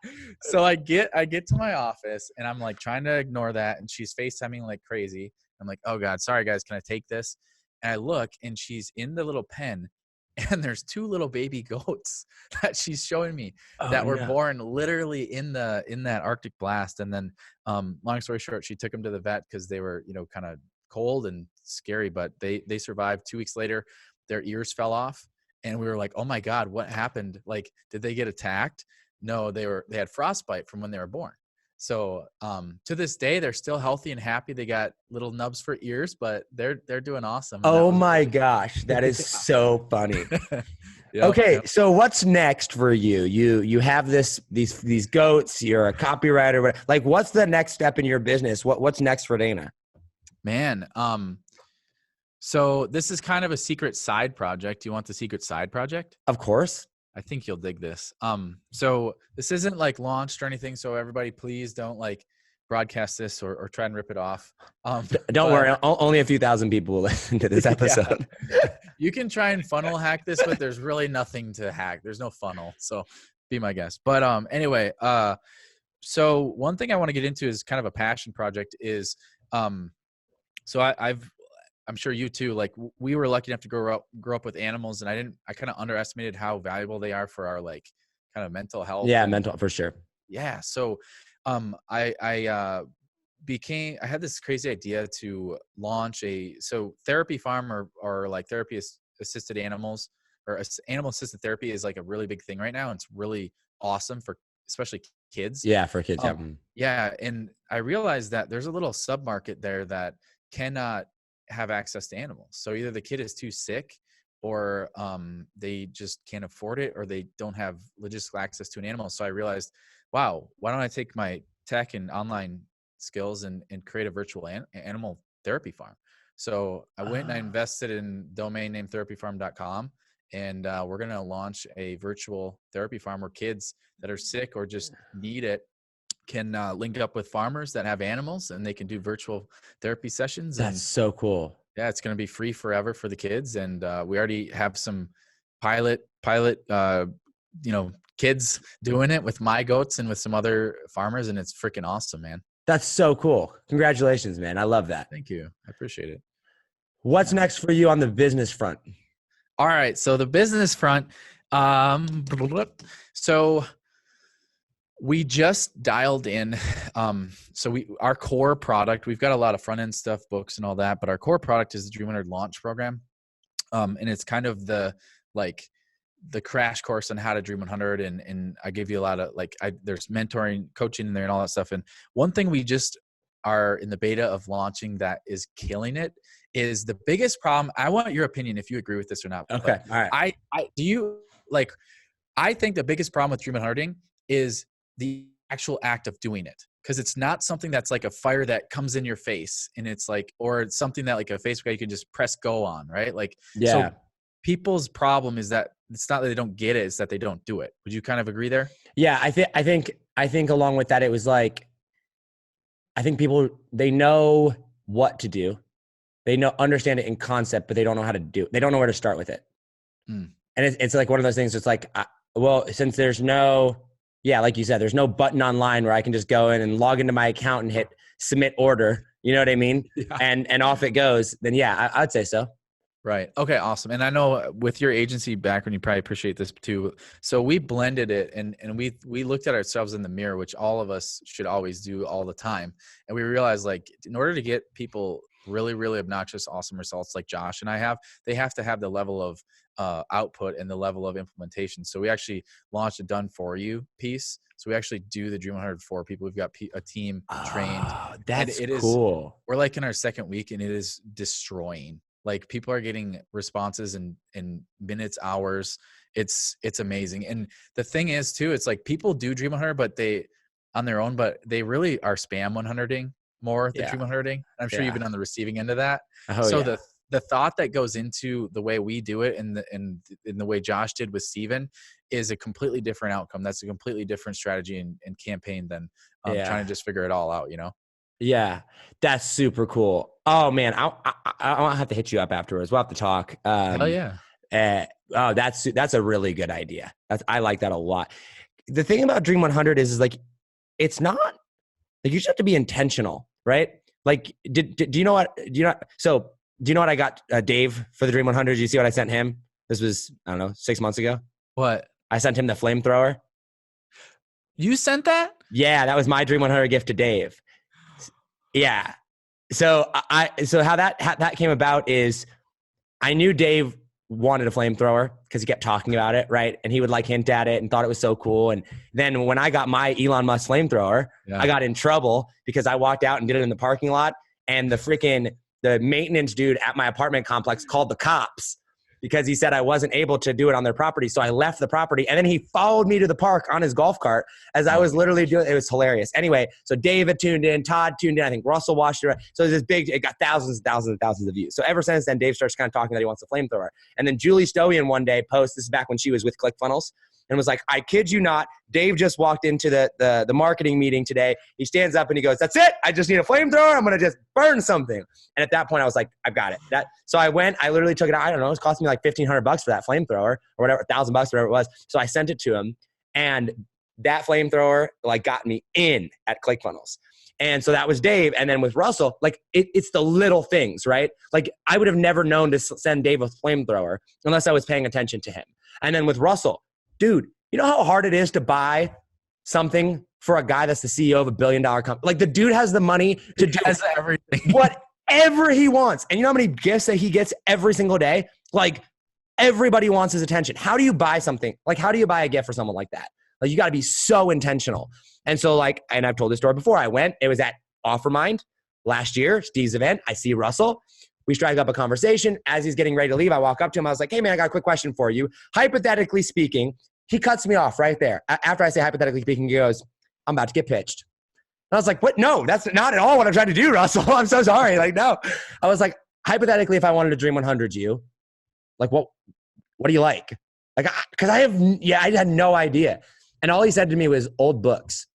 So I get to my office, and I'm like trying to ignore that, and she's FaceTiming like crazy. I'm like, oh God, sorry guys, can I take this? And I look, and she's in the little pen. And there's 2 little baby goats that she's showing me that were born literally in that Arctic blast. And then, long story short, she took them to the vet because they were, kind of cold and scary, but they survived. 2 weeks later, their ears fell off, and we were like, oh my God, what happened? Like, did they get attacked? No, they had frostbite from when they were born. So to this day, they're still healthy and happy. They got little nubs for ears, but they're doing awesome. Oh my gosh, that is so funny. Okay, so what's next for you? You have these goats. You're a copywriter. Like, what's the next step in your business? What's next for Dana? Man, so this is kind of a secret side project. Do you want the secret side project? Of course. I think you'll dig this. So this isn't like launched or anything. So everybody, please don't like broadcast this or try and rip it off. Don't worry. Only a few thousand people will listen to this episode. Yeah. You can try and funnel hack this, but there's really nothing to hack. There's no funnel. So be my guest. But anyway, so one thing I want to get into is kind of a passion project is, so I'm sure you too, like we were lucky enough to grow up with animals, and I kind of underestimated how valuable they are for our like kind of mental health. Yeah. Mental for sure. Yeah. So, I had this crazy idea to launch therapy farm or like therapy assisted animals or animal assisted therapy is like a really big thing right now. And it's really awesome for especially kids. Yeah. For kids. Yeah. And I realized that there's a little sub market there that cannot have access to animals. So either the kid is too sick or they just can't afford it, or they don't have logistical access to an animal. So I realized, wow, why don't I take my tech and online skills and create a virtual animal therapy farm? So I went and I invested in domain name therapyfarm.com, and we're going to launch a virtual therapy farm where kids that are sick or just need it can link up with farmers that have animals, and they can do virtual therapy sessions. That's so cool. Yeah, it's going to be free forever for the kids. And we already have some pilot, kids doing it with my goats and with some other farmers. And it's freaking awesome, man. That's so cool. Congratulations, man. I love that. Thank you. I appreciate it. What's Yeah. next for you on the business front? All right. So the business front, so we just dialed in. Our core product, we've got a lot of front end stuff, books and all that, but our core product is the Dream 100 launch program. And it's kind of the crash course on how to Dream 100. And I give you a lot of there's mentoring, coaching in there and all that stuff. And one thing we just are in the beta of launching that is killing it is the biggest problem. I want your opinion if you agree with this or not. Okay. All right. I think the biggest problem with Dream 100 is the actual act of doing it. Because it's not something that's like a fire that comes in your face and it's like, or it's something that like a Facebook you can just press go on, right? So people's problem is that it's not that they don't get it, it's that they don't do it. Would you kind of agree there? Yeah, I think along with that, it was like, I think people, they know what to do. They understand it in concept, but they don't know how to do it. They don't know where to start with it. And it's like one of those things. It's like, since there's like you said, there's no button online where I can just go in and log into my account and hit submit order. You know what I mean? Yeah. And off it goes. Then I'd say so. Right. Okay. Awesome. And I know with your agency background, you probably appreciate this too. So we blended it and we looked at ourselves in the mirror, which all of us should always do all the time. And we realized in order to get people really, really obnoxious, awesome results like Josh and I have, they have to have the level of output and the level of implementation. So we actually launched a done for you piece. So we actually do the Dream 100 for people. We've got a team trained. That's cool. We're like in our second week and it is destroying. Like people are getting responses in minutes, hours. It's amazing. And the thing is too, it's like people do Dream 100, but they on their own, but they really are spam 100ing more than Dream 100ing. I'm sure you've been on the receiving end of that. The thought that goes into the way we do it and the way Josh did with Steven is a completely different outcome. That's a completely different strategy and campaign than trying to just figure it all out, you know? Yeah, that's super cool. Oh man, I'll have to hit you up afterwards. We'll have to talk. Hell yeah. That's a really good idea. I like that a lot. The thing about Dream 100 is like, it's not like you just have to be intentional, right? Like, do you know what? Do you know what I got Dave for the Dream 100? Did you see what I sent him? This was, I don't know, 6 months ago. What? I sent him the flamethrower. You sent that? Yeah, that was my Dream 100 gift to Dave. Yeah. So how that came about is I knew Dave wanted a flamethrower because he kept talking about it, right? And he would like hint at it and thought it was so cool. And then when I got my Elon Musk flamethrower, I got in trouble because I walked out and did it in the parking lot, and the maintenance dude at my apartment complex called the cops because he said I wasn't able to do it on their property. So I left the property, and then he followed me to the park on his golf cart as I was literally doing it. It was hilarious. Anyway, so David tuned in, Todd tuned in, I think Russell watched it. So it got thousands and thousands and thousands of views. So ever since then, Dave starts kind of talking that he wants a flamethrower. And then Julie Stowian one day posts, this is back when she was with ClickFunnels, and was like, I kid you not, Dave just walked into the marketing meeting today. He stands up and he goes, that's it. I just need a flamethrower. I'm going to just burn something. And at that point I was like, I've got it. So I literally took it out. I don't know. It was costing me like $1,500 for that flamethrower or whatever, $1,000, whatever it was. So I sent it to him, and that flamethrower like got me in at ClickFunnels. And so that was Dave. And then with Russell, like it's the little things, right? Like I would have never known to send Dave a flamethrower unless I was paying attention to him. And then with Russell, dude, you know how hard it is to buy something for a guy that's the CEO of $1 billion company? Like the dude has the money to do everything, whatever he wants. And you know how many gifts that he gets every single day? Like everybody wants his attention. How do you buy something? Like how do you buy a gift for someone like that? Like you got to be so intentional. And so and I've told this story before. It was at OfferMind last year, Steve's event. I see Russell. We strike up a conversation. As he's getting ready to leave, I walk up to him. I was like, hey man, I got a quick question for you. Hypothetically speaking, he cuts me off right there. After I say hypothetically speaking, he goes, I'm about to get pitched. And I was like, what? No, that's not at all what I'm trying to do, Russell. I'm so sorry. Like, no. I was like, hypothetically, if I wanted to Dream 100 you, like, what do you like? Like, because I had no idea. And all he said to me was old books.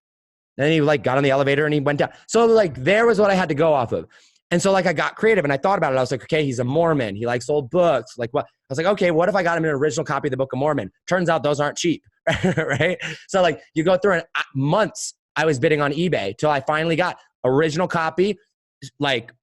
And then he got on the elevator and he went down. So there was what I had to go off of. And so like I got creative and I thought about it. I was like, okay, he's a Mormon. He likes old books. Like what? I was like, okay, what if I got him an original copy of the Book of Mormon? Turns out those aren't cheap, right? So like you go through and months I was bidding on eBay till I finally got original copy, like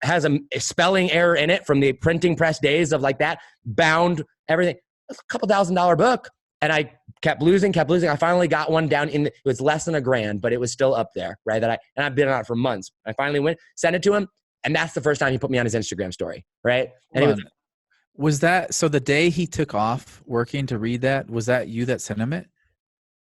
has a spelling error in it from the printing press days of like that, bound, everything. It's a couple $1,000 book. And I kept losing. I finally got one down it was less than $1,000, but it was still up there, right? And I've been on it for months. I finally went, sent it to him. And that's the first time he put me on his Instagram story, right? And was that, so the day he took off working to read that, was that you that sent him it?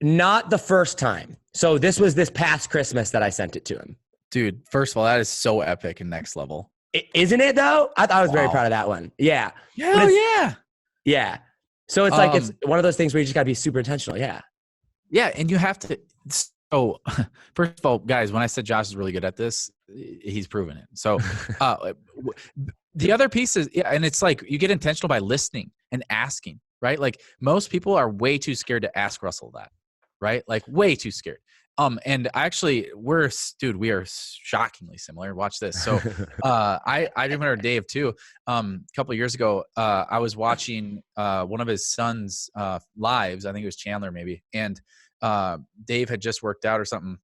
Not the first time. So this was this past Christmas that I sent it to him. Dude, first of all, that is so epic and next level. Isn't it though? I thought I was very proud of that one. Yeah. Hell yeah. Yeah. So it's like, it's one of those things where you just gotta be super intentional. Yeah. Yeah. And you have to, so first of all, guys, when I said Josh is really good at this, he's proven it. So the other piece is, yeah, and it's like you get intentional by listening and asking, right? Like most people are way too scared to ask Russell that, right? Like way too scared. And actually we are shockingly similar. Watch this. So, I remember Dave too. A couple of years ago, I was watching, one of his son's, lives. I think it was Chandler maybe. And, Dave had just worked out or something.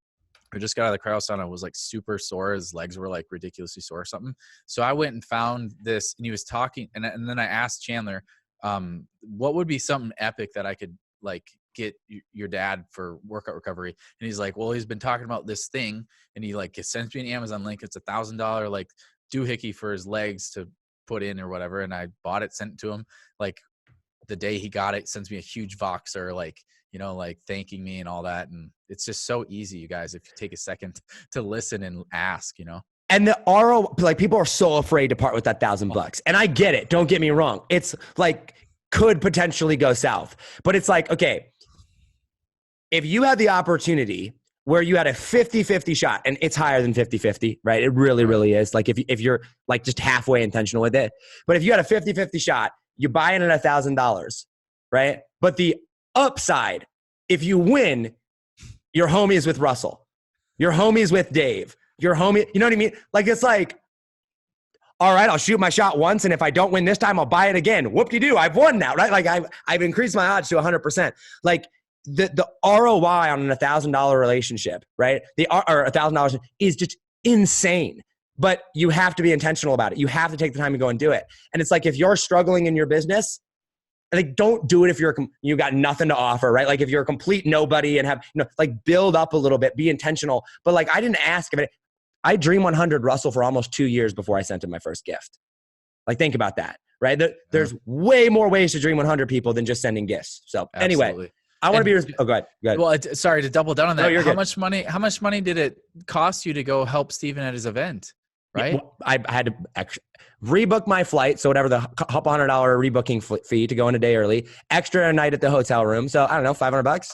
I just got out of the cryo sauna. Was like super sore. His legs were like ridiculously sore or something. So I went and found this and he was talking. And then I asked Chandler, what would be something epic that I could like get your dad for workout recovery? And he's like, well, he's been talking about this thing and he like sends me an Amazon link. It's $1,000 like doohickey for his legs to put in or whatever. And I bought it, sent it to him. Like the day he got it, sends me a huge Voxer, like, you know, like thanking me and all that. And it's just so easy, you guys, if you take a second to listen and ask, you know. And the RO, like people are so afraid to part with that $1,000. And I get it. Don't get me wrong. It's like could potentially go south, but it's like, okay, if you had the opportunity where you had a 50-50 shot, and it's higher than 50-50, right? It really, really is. Like if you're like just halfway intentional with it, but if you had a 50-50 shot, you buy in at $1,000, right? But the upside, if you win, your homie is with Russell, your homie is with Dave, your homie, you know what I mean? Like, it's like, all right, I'll shoot my shot once. And if I don't win this time, I'll buy it again. Whoop-de-doo, I've won now, right? Like I've increased my odds to 100%. Like the ROI on a $1,000 relationship, right? Or $1,000 is just insane, but you have to be intentional about it. You have to take the time to go and do it. And it's like, if you're struggling in your business, like, don't do it if you got nothing to offer, right? Like if you're a complete nobody and have, you know, like build up a little bit, be intentional. But like, I didn't ask if it, I Dream 100 Russell for almost 2 years before I sent him my first gift. Like, think about that, right? There's way more ways to Dream 100 people than just sending gifts. So anyway, I want to be, go ahead. Well, sorry to double down on that. No, how much money did it cost you to go help Steven at his event? Right. Yeah, well, I had to rebook my flight. So whatever, the couple $100 rebooking fee to go in a day early, extra a night at the hotel room. So I don't know, $500.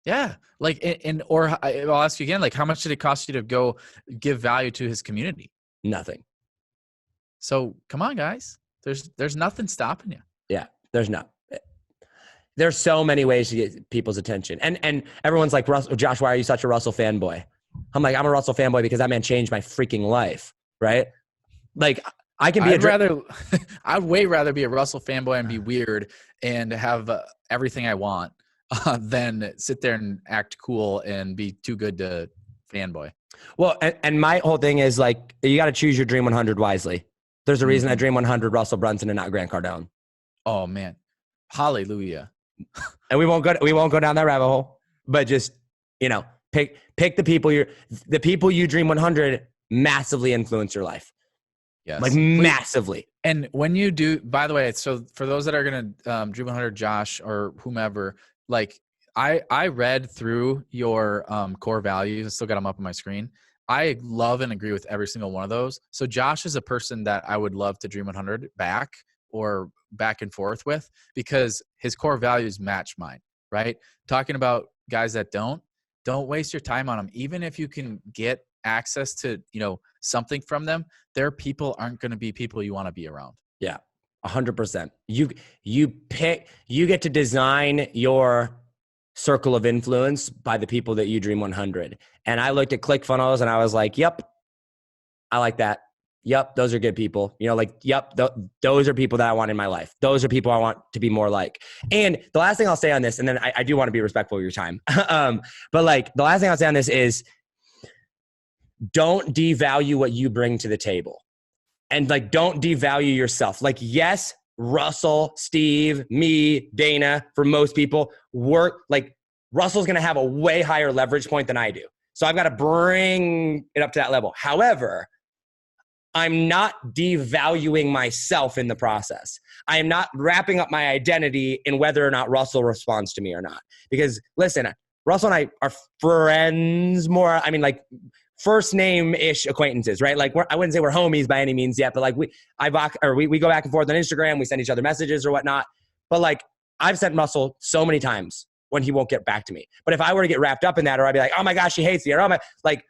Yeah. Like, or I'll ask you again, like how much did it cost you to go give value to his community? Nothing. So come on, guys, there's nothing stopping you. Yeah. There's so many ways to get people's attention. And everyone's like, Josh, why are you such a Russell fanboy? I'm like, I'm a Russell fanboy because that man changed my freaking life. Right? Like I can be I'd way rather be a Russell fanboy and be weird and have everything I want than sit there and act cool and be too good to fanboy. Well, and my whole thing is like, you got to choose your Dream 100 wisely. There's a reason I Dream 100 Russell Brunson and not Grant Cardone. Oh man. Hallelujah. And we won't go down that rabbit hole, but just, you know, pick the people you Dream 100 massively influence your life. Yes. Like massively. And when you do, by the way, so for those that are going to Dream 100 Josh or whomever, like I read through your core values. I still got them up on my screen. I love and agree with every single one of those. So Josh is a person that I would love to Dream 100 back or back and forth with because his core values match mine, right? Talking about guys that don't waste your time on them. Even if you can get access to, you know, something from them, their people aren't going to be people you want to be around. Yeah. 100%. You get to design your circle of influence by the people that you Dream 100. And I looked at ClickFunnels and I was like, yep, I like that. Yep, those are good people. You know, like, yep, those are people that I want in my life. Those are people I want to be more like. And the last thing I'll say on this, and then I do want to be respectful of your time. But like the last thing I'll say on this is don't devalue what you bring to the table. And like, don't devalue yourself. Like, yes, Russell, Steve, me, Dana, for most people, Russell's going to have a way higher leverage point than I do. So I've got to bring it up to that level. However, I'm not devaluing myself in the process. I am not wrapping up my identity in whether or not Russell responds to me or not. Because listen, Russell and I are friends more. I mean, like first name-ish acquaintances, right? Like I wouldn't say we're homies by any means yet, but like we go back and forth on Instagram. We send each other messages or whatnot. But like I've sent Russell so many times when he won't get back to me. But if I were to get wrapped up in that, or I'd be like, oh my gosh, she hates me, or oh my, like,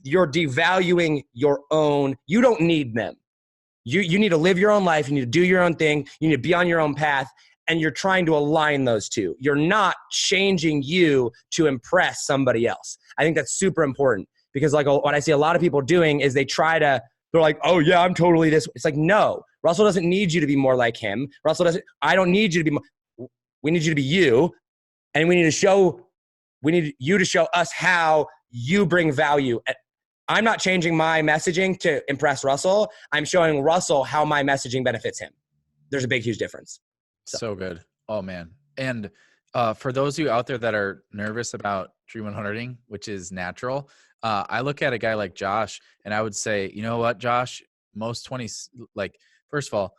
you're devaluing your own. You don't need them. You need to live your own life. You need to do your own thing. You need to be on your own path. And you're trying to align those two. You're not changing you to impress somebody else. I think that's super important because like what I see a lot of people doing is they're like, oh yeah, I'm totally this. It's like, no, Russell doesn't need you to be more like him. I don't need you to be more. We need you to be you. And we need you to show us how you bring value. I'm not changing my messaging to impress Russell. I'm showing Russell how my messaging benefits him. There's a big, huge difference. So good. Oh man. And for those of you out there that are nervous about Dream 100ing, which is natural, I look at a guy like Josh and I would say, you know what, Josh, first of all,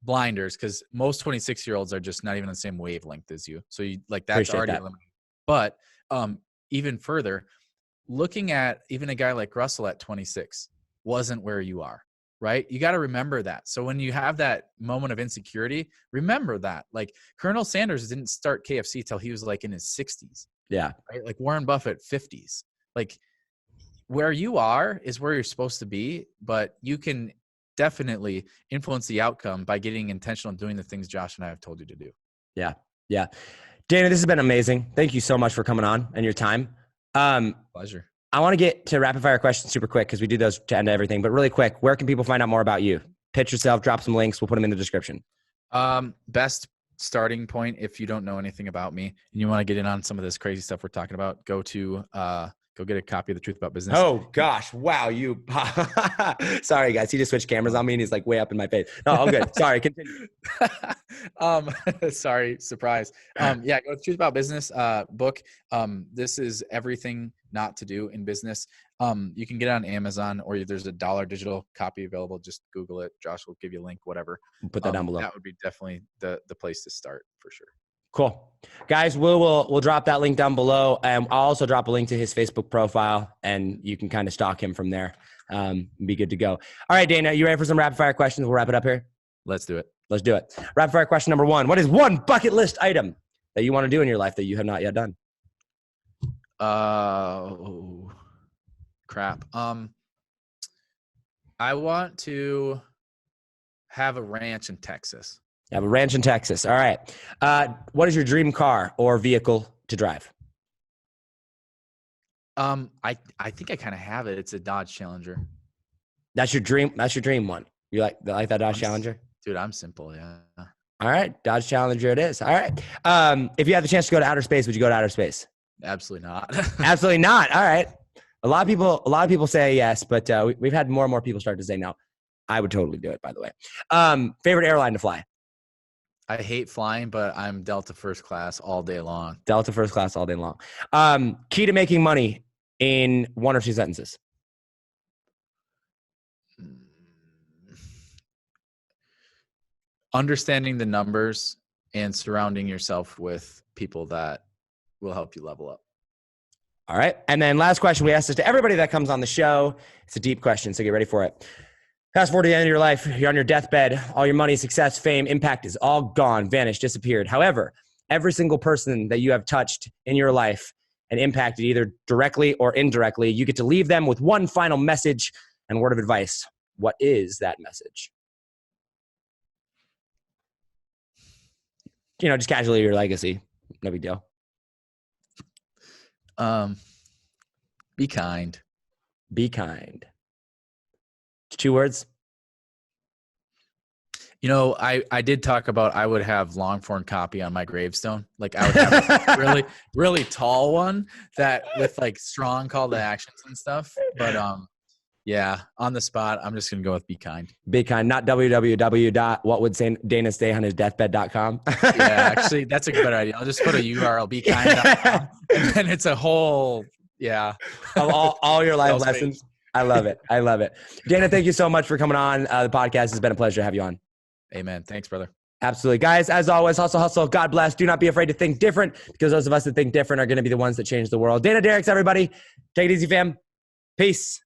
blinders, because most 26-year-olds are just not even on the same wavelength as you. So that's Appreciate already that. eliminated. But even further, looking at even a guy like Russell at 26 wasn't where you are, right? You got to remember that. So when you have that moment of insecurity, remember that. Like Colonel Sanders didn't start KFC till he was like in his 60s. Yeah. Right? Like Warren Buffett, 50s. Like where you are is where you're supposed to be, but you can definitely influence the outcome by getting intentional and doing the things Josh and I have told you to do. Yeah. Yeah. Dana, this has been amazing. Thank you so much for coming on and your time. Pleasure. I want to get to rapid fire questions super quick because we do those to end everything, but really quick, where can people find out more about you? Pitch yourself, drop some links. We'll put them in the description. Best starting point, if you don't know anything about me and you want to get in on some of this crazy stuff we're talking about, go get a copy of The Truth About Business. Oh gosh. Wow. Sorry guys. He just switched cameras on me and he's like way up in my face. No, I'm good. Sorry. Continue. Sorry. Surprise. Go to Truth About Business, book. This is everything not to do in business. You can get it on Amazon or there's a $1 digital copy available. Just Google it. Josh will give you a link, whatever. We'll put that down below. That would be definitely the place to start for sure. Cool. Guys, we'll drop that link down below. And I'll also drop a link to his Facebook profile and you can kind of stalk him from there. Be good to go. All right, Dana, you ready for some rapid fire questions? We'll wrap it up here. Let's do it. Let's do it. Rapid fire question number 1. What is one bucket list item that you want to do in your life that you have not yet done? Crap. I want to have a ranch in Texas. You have a ranch in Texas. All right. What is your dream car or vehicle to drive? I think I kind of have it. It's a Dodge Challenger. That's your dream. That's your dream one. You like that Dodge Challenger? Dude, I'm simple. Yeah. All right. Dodge Challenger it is. All right. If you had the chance to go to outer space, would you go to outer space? Absolutely not. Absolutely not. All right. A lot of people say yes, but we've had more and more people start to say no. I would totally do it, by the way. Favorite airline to fly? I hate flying, but I'm Delta first class all day long. Delta first class all day long. Key to making money in 1 or 2 sentences. Understanding the numbers and surrounding yourself with people that will help you level up. All right. And then last question we ask this to everybody that comes on the show. It's a deep question, so get ready for it. Fast forward to the end of your life, you're on your deathbed, all your money, success, fame, impact is all gone, vanished, disappeared. However, every single person that you have touched in your life and impacted either directly or indirectly, you get to leave them with one final message and word of advice. What is that message? Just casually your legacy. No big deal. Be kind. Be kind. 2 words? You know, I did talk about I would have long form copy on my gravestone. Like I would have a really, really tall one that with like strong call to actions and stuff. But yeah, on the spot, I'm just gonna go with be kind. Be kind, not www.whatwouldsaintdanas stay on his deathbed.com. Yeah, actually, that's a better idea. I'll just put a URL, bekind.com, and then it's a whole of all your life sales lessons. page. I love it. I love it. Dana, thank you so much for coming on the podcast. It's been a pleasure to have you on. Amen. Thanks, brother. Absolutely. Guys, as always, hustle, hustle. God bless. Do not be afraid to think different, because those of us that think different are going to be the ones that change the world. Dana Derricks, everybody. Take it easy, fam. Peace.